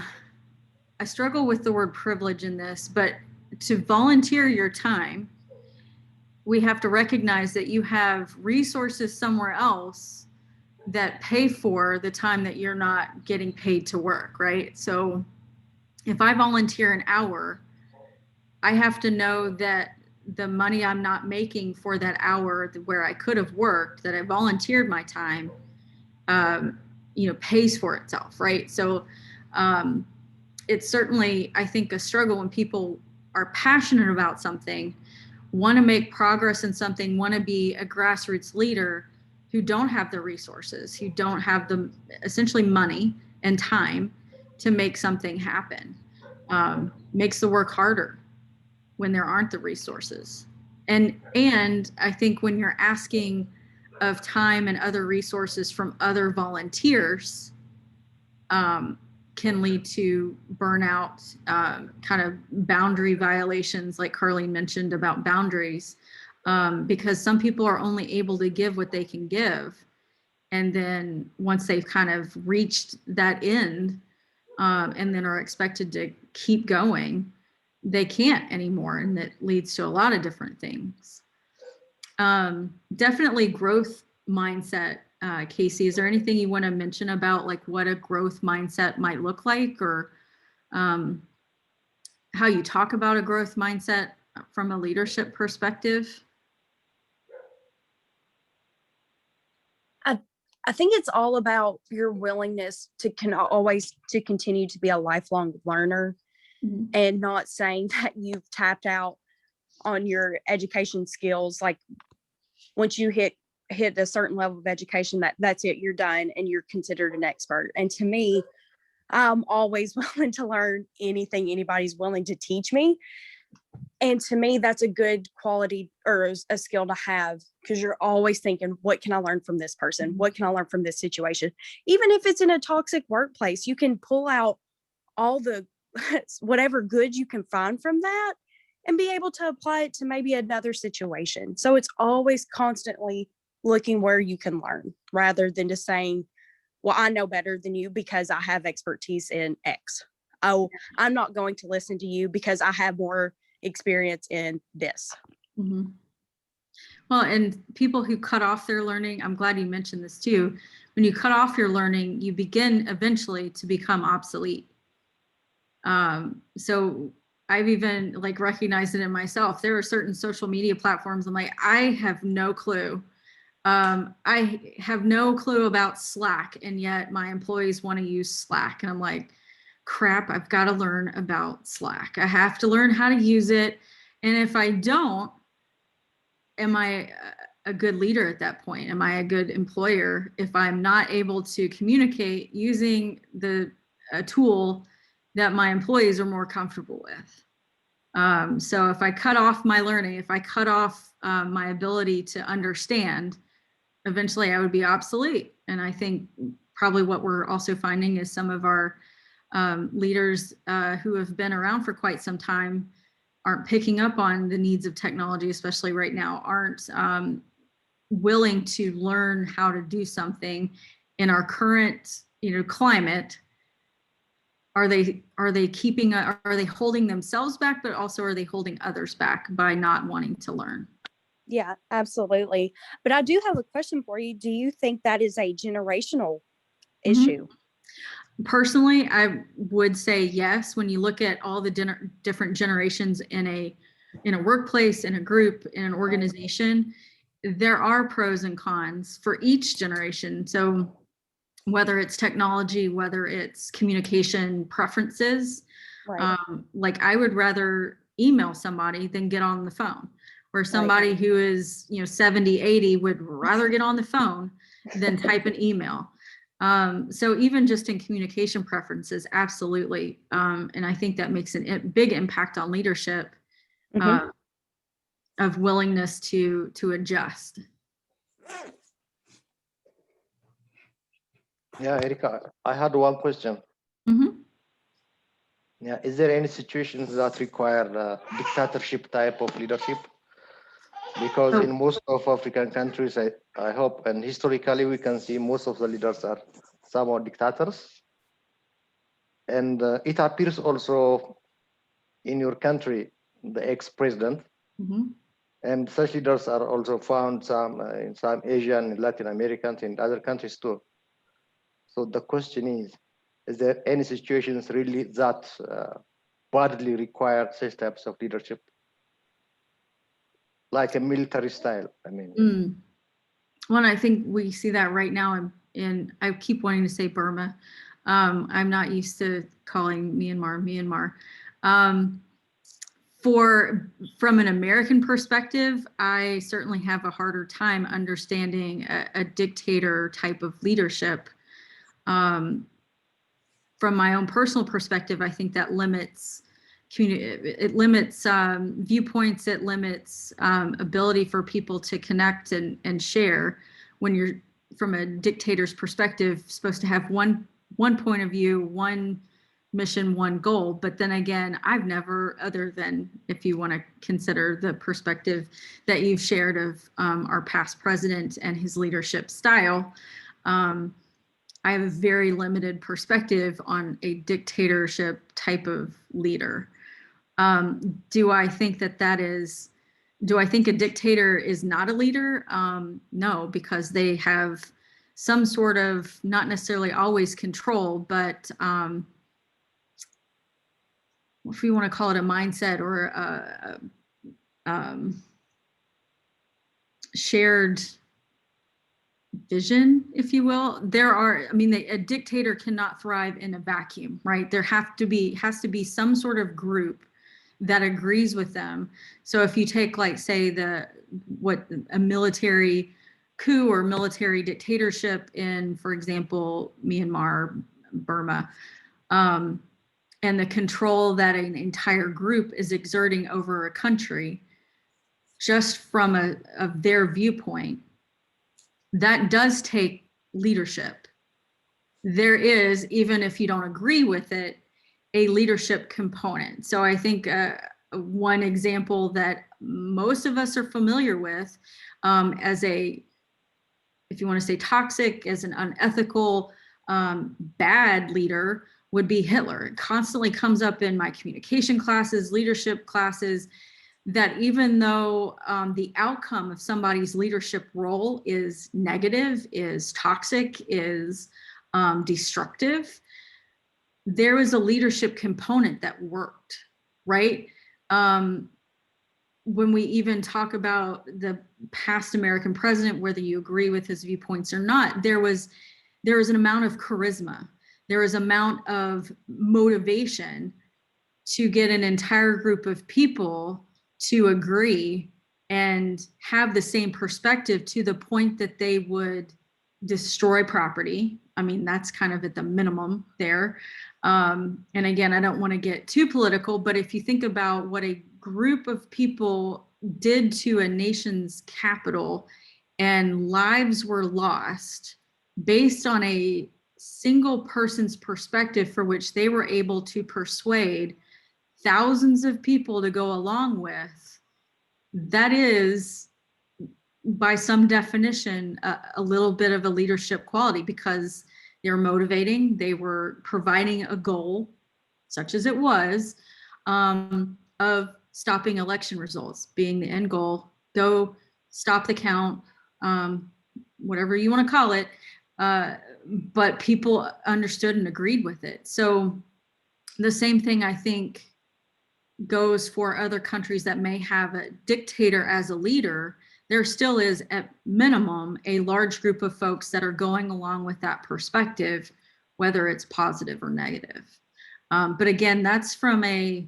[SPEAKER 1] struggle with the word privilege in this, but to volunteer your time, we have to recognize that you have resources somewhere else that pay for the time that you're not getting paid to work, right? So if I volunteer an hour, I have to know that the money I'm not making for that hour where I could have worked, that I volunteered my time, pays for itself, right? So it's certainly, I think, a struggle when people are passionate about something, want to make progress in something, want to be a grassroots leader, who don't have the resources, who don't have the essentially money and time to make something happen. Makes the work harder when there aren't the resources. And I think when you're asking of time and other resources from other volunteers, can lead to burnout, kind of boundary violations, like Carlene mentioned about boundaries, because some people are only able to give what they can give. And then once they've kind of reached that end, and then are expected to keep going, they can't anymore. And that leads to a lot of different things. Definitely growth mindset. Casey, is there anything you want to mention about like what a growth mindset might look like, or how you talk about a growth mindset from a leadership perspective?
[SPEAKER 2] I think it's all about your willingness to always to continue to be a lifelong learner, and not saying that you've tapped out on your education skills. Like once you hit a certain level of education, that's it, you're done and you're considered an expert. And to me, I'm always willing to learn anything anybody's willing to teach me. And to me, that's a good quality or a skill to have, because you're always thinking, what can I learn from this person? What can I learn from this situation? Even if it's in a toxic workplace, you can pull out all the whatever good you can find from that and be able to apply it to maybe another situation. So it's always constantly looking where you can learn, rather than just saying, well, I know better than you because I have expertise in X. Oh, I'm not going to listen to you because I have more experience in this.
[SPEAKER 1] Well, and people who cut off their learning, I'm glad you mentioned this too. When you cut off your learning, you begin eventually to become obsolete. So I've even like recognized it in myself. There are certain social media platforms I'm like, I have no clue. I have no clue about Slack, and yet my employees want to use Slack. And I'm like, crap, I've got to learn about Slack. I have to learn how to use it. And if I don't, am I a good leader at that point? Am I a good employer if I'm not able to communicate using a tool that my employees are more comfortable with? So if I cut off my learning, if I cut off my ability to understand, eventually I would be obsolete. And I think probably what we're also finding is some of our leaders who have been around for quite some time aren't picking up on the needs of technology, especially right now, aren't willing to learn how to do something in our current, climate. Are they holding themselves back, but also are they holding others back by not wanting to learn?
[SPEAKER 2] Yeah, absolutely. But I do have a question for you. Do you think that is a generational issue?
[SPEAKER 1] Personally, I would say yes. When you look at all the different generations in a workplace, in a group, in an organization, there are pros and cons for each generation. So whether it's technology, whether it's communication preferences,
[SPEAKER 2] Right.
[SPEAKER 1] like I would rather email somebody than get on the phone, where somebody who is 70, 80 would rather get on the phone than type an email. So even just in communication preferences, absolutely. And I think that makes a big impact on leadership, of willingness to adjust.
[SPEAKER 11] Yeah, Erika, I had one question. Yeah, is there any situations that require dictatorship type of leadership? Because in most of African countries, I hope, and historically we can see most of the leaders are somewhat dictators. And it appears also in your country, the ex-president, and such leaders are also found in some Asian, Latin Americans, and other countries too. So the question is there any situations really that badly require such types of leadership? Like a military style, I mean.
[SPEAKER 1] Well, I think we see that right now in I keep wanting to say Burma. I'm not used to calling Myanmar. From an American perspective, I certainly have a harder time understanding a dictator type of leadership. From my own personal perspective, I think that limits viewpoints, it limits ability for people to connect and share. When you're, from a dictator's perspective, supposed to have one one point of view, one mission, one goal. But then again, I've never, other than if you want to consider the perspective that you've shared of our past president and his leadership style, I have a very limited perspective on a dictatorship type of leader. Do I think do I think a dictator is not a leader? No, because they have some sort of, not necessarily always control, but if you want to call it a mindset or a shared vision, if you will. There are, I mean, a dictator cannot thrive in a vacuum, right? There has to be some sort of group that agrees with them. So if you take, like, say, a military coup or military dictatorship in, for example, Myanmar, Burma, and the control that an entire group is exerting over a country, just from their viewpoint, that does take leadership. There is, even if you don't agree with it, a leadership component. So I think one example that most of us are familiar with as if you want to say toxic, as an unethical, bad leader would be Hitler. It constantly comes up in my communication classes, leadership classes, that even though the outcome of somebody's leadership role is negative, is toxic, is destructive, there was a leadership component that worked, right? When we even talk about the past American president, whether you agree with his viewpoints or not, there was an amount of charisma, there was an amount of motivation to get an entire group of people to agree and have the same perspective, to the point that they would destroy property. I mean, that's kind of at the minimum there. And again, I don't want to get too political, but if you think about what a group of people did to a nation's capital, and lives were lost based on a single person's perspective, for which they were able to persuade thousands of people to go along with, that is, by some definition, a little bit of a leadership quality, because they were motivating, they were providing a goal, such as it was, of stopping election results being the end goal. Go stop the count, whatever you want to call it, but people understood and agreed with it. So the same thing, I think, goes for other countries that may have a dictator as a leader. There still is, at minimum, a large group of folks that are going along with that perspective, whether it's positive or negative. But again, that's from a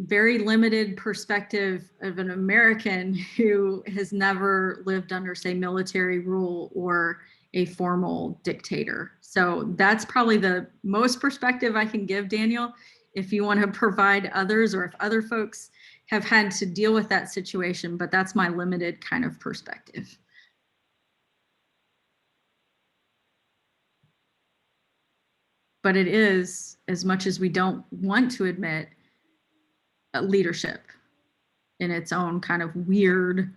[SPEAKER 1] very limited perspective of an American who has never lived under, say, military rule or a formal dictator. So that's probably the most perspective I can give, Daniel. If you want to provide others, or if other folks have had to deal with that situation, but that's my limited kind of perspective. But it is, as much as we don't want to admit, leadership in its own kind of weird,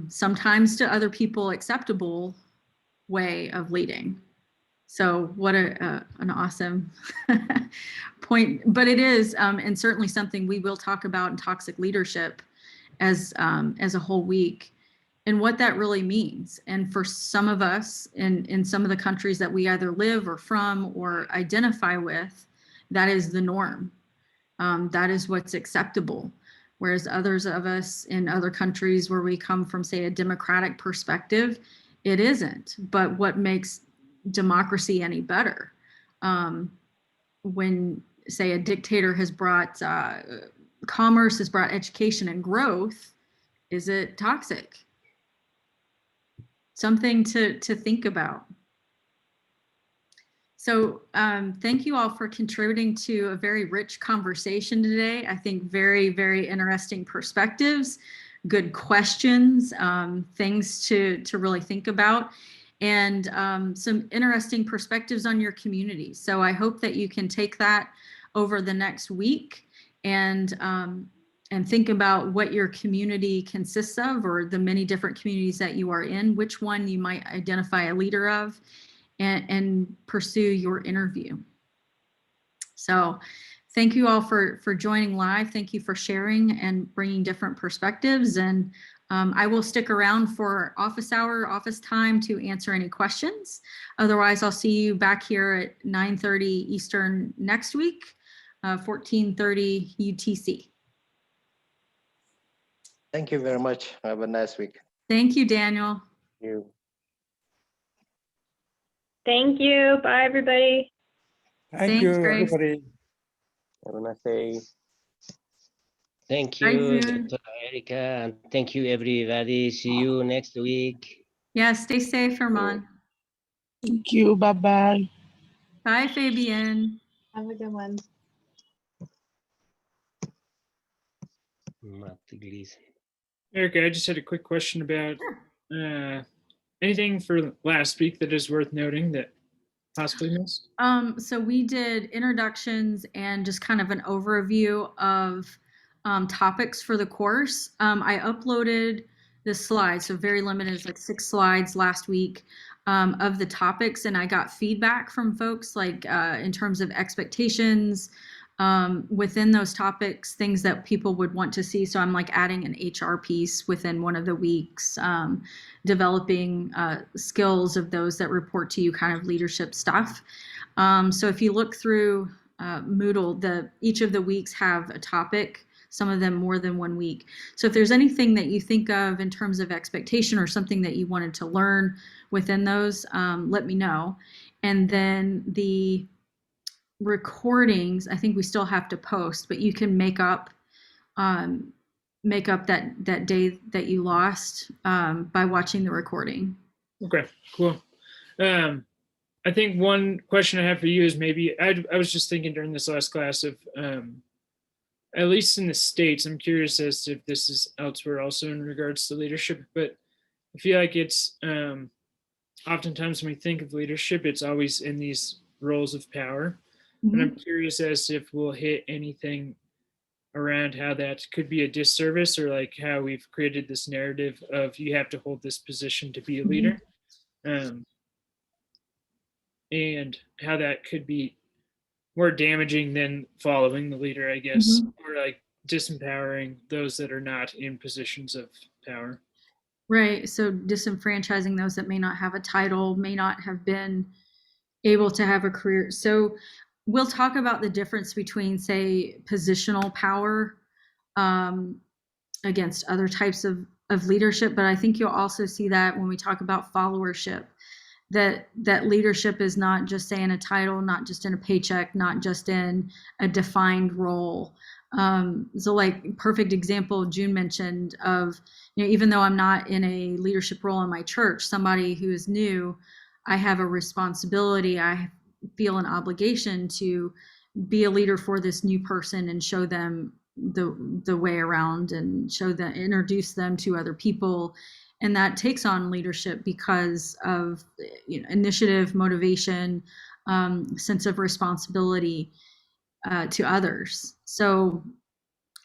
[SPEAKER 1] sometimes to other people acceptable way of leading. So what an awesome point. But it is, and certainly something we will talk about in toxic leadership as a whole week, and what that really means. And for some of us in some of the countries that we either live or from or identify with, that is the norm. That is what's acceptable. Whereas others of us in other countries where we come from, say, a democratic perspective, it isn't. But what makes democracy any better? When, say, a dictator has brought commerce, has brought education and growth, is it toxic? Something to think about. So thank you all for contributing to a very rich conversation today. I think very, very interesting perspectives, good questions, things to really think about. and some interesting perspectives on your community. So I hope that you can take that over the next week and think about what your community consists of, or the many different communities that you are in, which one you might identify a leader of, and pursue your interview. So thank you all for joining live. Thank you for sharing and bringing different perspectives. And I will stick around for office hour, office time to answer any questions. Otherwise, I'll see you back here at 9:30 Eastern next week, 14:30 UTC.
[SPEAKER 11] Thank you very much. Have a nice week.
[SPEAKER 1] Thank you, Daniel.
[SPEAKER 10] You.
[SPEAKER 7] Thank you. Bye, everybody.
[SPEAKER 6] Thank
[SPEAKER 1] Thanks,
[SPEAKER 6] you,
[SPEAKER 1] Grace.
[SPEAKER 6] everybody.
[SPEAKER 10] Have a nice day.
[SPEAKER 5] Thank
[SPEAKER 1] Bye,
[SPEAKER 5] you,
[SPEAKER 1] June.
[SPEAKER 5] Dr. Erica, and thank you, everybody. See you next week.
[SPEAKER 1] Yeah, stay safe, Herman.
[SPEAKER 12] Thank you. Bye-bye.
[SPEAKER 1] Bye, Fabienne.
[SPEAKER 3] Have a good one.
[SPEAKER 9] Erica, I just had a quick question about anything for last week that is worth noting that possibly missed.
[SPEAKER 1] So we did introductions and just kind of an overview of topics for the course. I uploaded the slides, so very limited, it's like 6 slides last week of the topics, and I got feedback from folks, like in terms of expectations within those topics, things that people would want to see. So I'm like adding an HR piece within one of the weeks, developing skills of those that report to you, kind of leadership stuff. So if you look through Moodle, each of the weeks have a topic, some of them more than 1 week. So if there's anything that you think of in terms of expectation or something that you wanted to learn within those, let me know. And then the recordings, I think we still have to post, but you can make up that day that you lost by watching the recording.
[SPEAKER 9] Okay, cool. I think one question I have for you is, maybe I was just thinking during this last class of at least in the States, I'm curious as to if this is elsewhere also in regards to leadership, but I feel like it's oftentimes when we think of leadership, it's always in these roles of power.
[SPEAKER 1] Mm-hmm.
[SPEAKER 9] And I'm curious as to if we'll hit anything around how that could be a disservice, or like how we've created this narrative of you have to hold this position to be a leader. And how that could be more damaging than following the leader, I guess, or like disempowering those that are not in positions of power.
[SPEAKER 1] Right. So disenfranchising those that may not have a title, may not have been able to have a career. So we'll talk about the difference between, say, positional power against other types of leadership. But I think you'll also see that when we talk about followership, that leadership is not just, say, in a title, not just in a paycheck, not just in a defined role. So like perfect example June mentioned of, even though I'm not in a leadership role in my church, somebody who is new, I have a responsibility, I feel an obligation to be a leader for this new person and show them the way around and introduce them to other people. And that takes on leadership because of initiative, motivation, sense of responsibility to others. So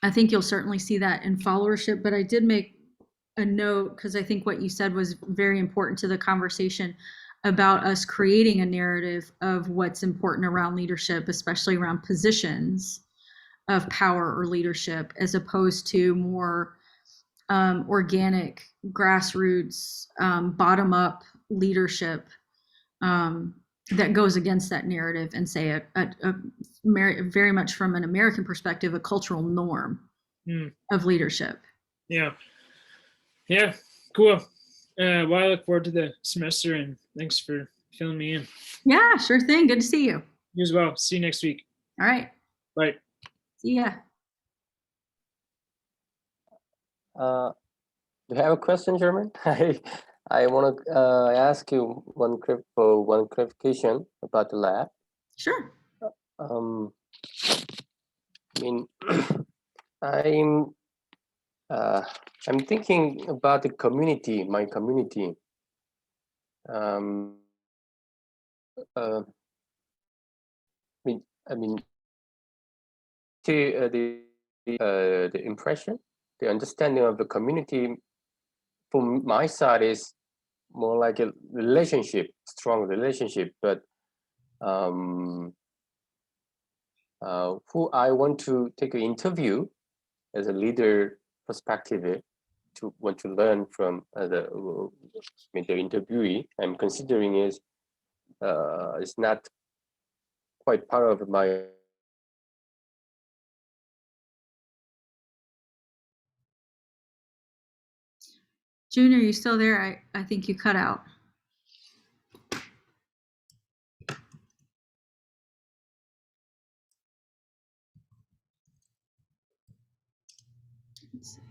[SPEAKER 1] I think you'll certainly see that in followership. But I did make a note, because I think what you said was very important to the conversation about us creating a narrative of what's important around leadership, especially around positions of power or leadership, as opposed to more organic, grassroots, bottom-up leadership that goes against that narrative and, say, very much from an American perspective, a cultural norm of leadership.
[SPEAKER 9] Yeah, cool. Well, I look forward to the semester, and thanks for filling me in.
[SPEAKER 1] Yeah, sure thing. Good to see you.
[SPEAKER 9] You as well. See you next week.
[SPEAKER 1] All right.
[SPEAKER 9] Bye.
[SPEAKER 1] See ya.
[SPEAKER 10] Do you have a question, German? I want to ask you one clarification about the lab.
[SPEAKER 1] Sure.
[SPEAKER 10] I mean, I'm thinking about the community, my community. uh, I mean, the impression, the understanding of the community from my side is more like a relationship, strong relationship. But who I want to take an interview as a leader perspective to want to learn from the interviewee I'm considering is not quite part of my.
[SPEAKER 1] June, are you still there? I think you cut out. Let's see.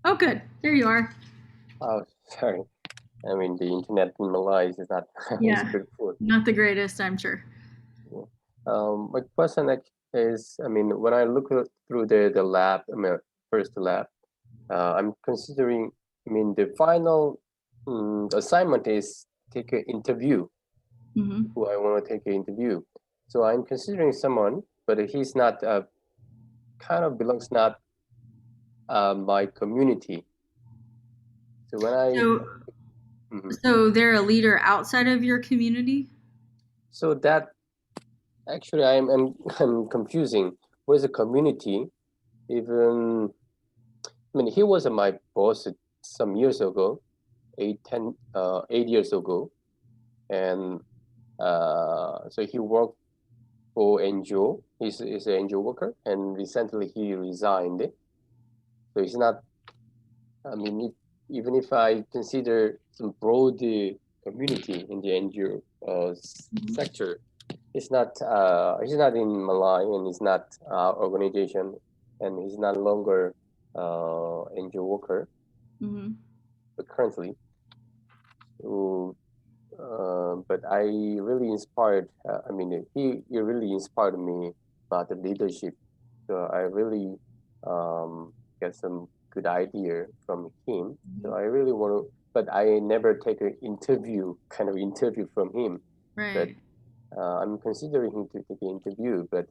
[SPEAKER 1] Oh, good. There you are.
[SPEAKER 10] Oh, sorry. I mean, the internet in Malay is not
[SPEAKER 1] Yeah.
[SPEAKER 10] pretty poor.
[SPEAKER 1] Not the greatest, I'm sure.
[SPEAKER 10] My question is, I mean, when I look through the lab, I mean, first lab, I'm considering, I mean, the final assignment is take an interview. Who I want to take an interview. So I'm considering someone, but he's not, kind of belongs not my community. So when I.
[SPEAKER 1] So they're a leader outside of your community?
[SPEAKER 10] So that actually I'm confusing. What is a community? Even, I mean, he was my boss some years ago, 8 years ago. And so he worked for NGO. He's an NGO worker, and recently he resigned. So it's not, I mean, even if I consider some broad community in the NGO sector, it's not in Malay, and it's not our organization, and he's not longer NGO worker. But currently, so, but I really inspired. I mean, he really inspired me about the leadership. So I really get some good idea from him. So I really want to, but I never take an interview from him.
[SPEAKER 1] Right.
[SPEAKER 10] But I'm considering him to take an interview. But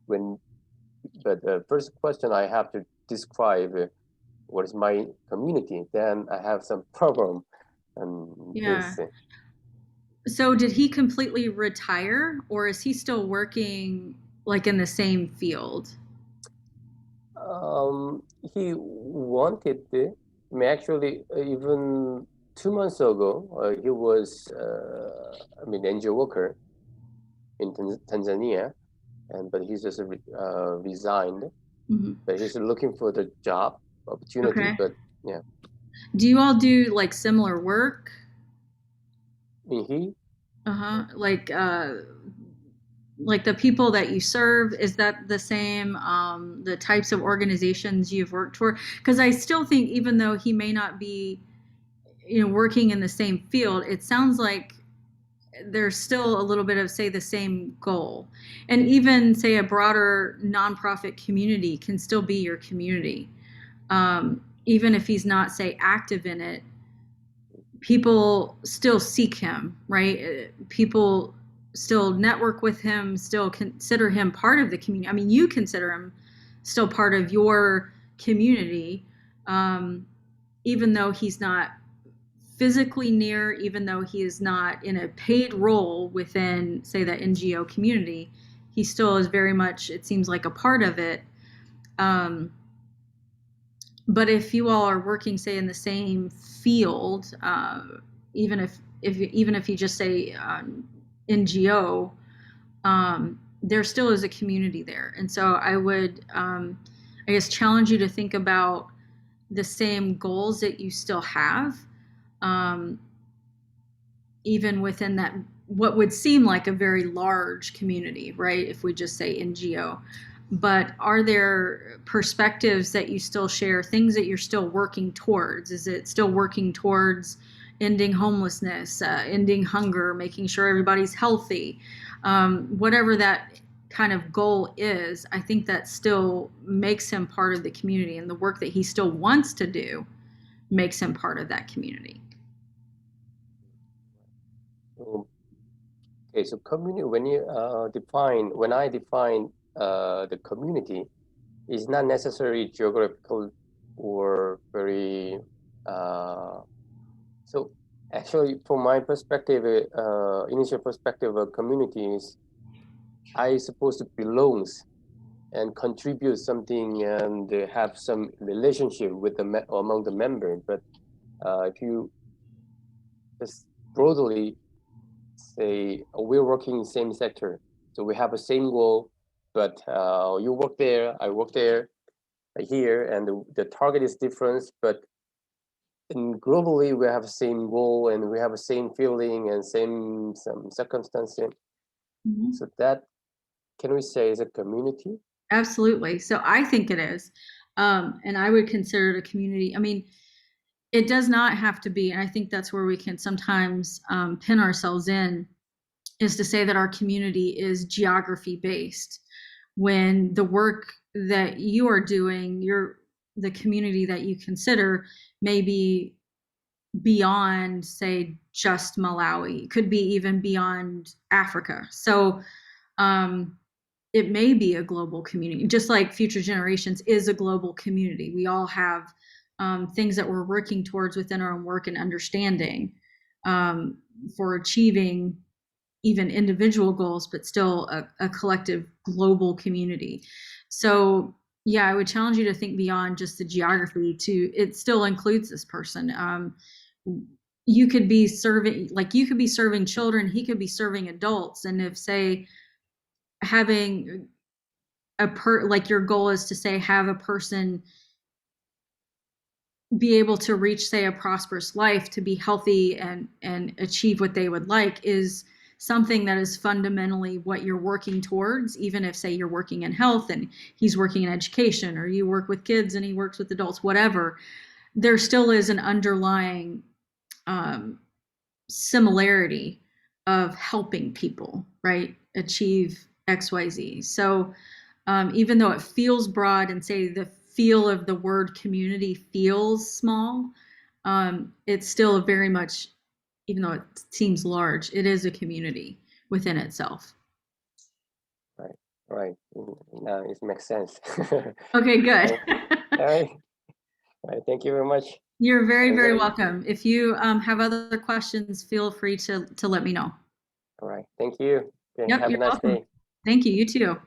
[SPEAKER 10] the first question I have to describe what is my community. Then I have some problem. And
[SPEAKER 1] yeah. So did he completely retire, or is he still working like in the same field?
[SPEAKER 10] He wanted to. I mean, actually, even 2 months ago, he was, NGO worker in Tanzania, but he's just resigned. But he's looking for the job opportunity.
[SPEAKER 1] Okay.
[SPEAKER 10] But yeah.
[SPEAKER 1] Do you all do like similar work?
[SPEAKER 10] He?
[SPEAKER 1] Like the people that you serve, is that the same, the types of organizations you've worked for? Because I still think, even though he may not be, working in the same field, it sounds like there's still a little bit of, say, the same goal. And even, say, a broader nonprofit community can still be your community. Even if he's not, say, active in it, people still seek him, right? People still network with him, still consider him part of the community. I mean, you consider him still part of your community, even though he's not physically near, even though he is not in a paid role within, say, the NGO community, he still is very much, it seems like, a part of it. But if you all are working, say, in the same field, even if you just say NGO, there still is a community there. And so I would, I guess, challenge you to think about the same goals that you still have, even within that, what would seem like a very large community, right? If we just say NGO. But are there perspectives that you still share, things that you're still working towards? Is it still working towards ending homelessness, ending hunger, making sure everybody's healthy? Whatever that kind of goal is, I think that still makes him part of the community, and the work that he still wants to do makes him part of that community.
[SPEAKER 10] Okay, so community, when you when I define the community, is not necessarily geographical or very, so actually from my perspective, initial perspective of community is I supposed to belongs and contribute something and have some relationship with the among the members. But if you just broadly say we're working in the same sector, so we have the same goal, but you work there, I work there, here, and the target is different, but globally we have the same goal and we have the same feeling and some circumstances.
[SPEAKER 1] Mm-hmm.
[SPEAKER 10] So that, can we say, is a community?
[SPEAKER 1] Absolutely. So I think it is. And I would consider it a community. I mean, it does not have to be, and I think that's where we can sometimes pin ourselves in, is to say that our community is geography based, when the work that you are doing, the community that you consider may be beyond, say, just Malawi. It could be even beyond Africa. So it may be a global community, just like Future Generations is a global community. We all have things that we're working towards within our own work and understanding for achieving even individual goals, but still a collective global community. So yeah, I would challenge you to think beyond just the geography. It still includes this person. You could be serving children, he could be serving adults. And if, say, having like your goal is to, say, have a person be able to reach, say, a prosperous life, to be healthy and achieve what they would like, is something that is fundamentally what you're working towards. Even if, say, you're working in health and he's working in education, or you work with kids and he works with adults, whatever, there still is an underlying similarity of helping people, right, achieve XYZ. So even though it feels broad, and, say, the feel of the word community feels small, it's still very much, even though it seems large, it is a community within itself.
[SPEAKER 10] Right. Now it makes sense.
[SPEAKER 1] Okay, good.
[SPEAKER 10] All right. Thank you very much.
[SPEAKER 1] You're very, very welcome. If you have other questions, feel free to let me know.
[SPEAKER 10] All right. Thank you. Okay,
[SPEAKER 1] Yep,
[SPEAKER 10] have a
[SPEAKER 1] you're
[SPEAKER 10] nice
[SPEAKER 1] welcome.
[SPEAKER 10] day.
[SPEAKER 1] Thank you. You too.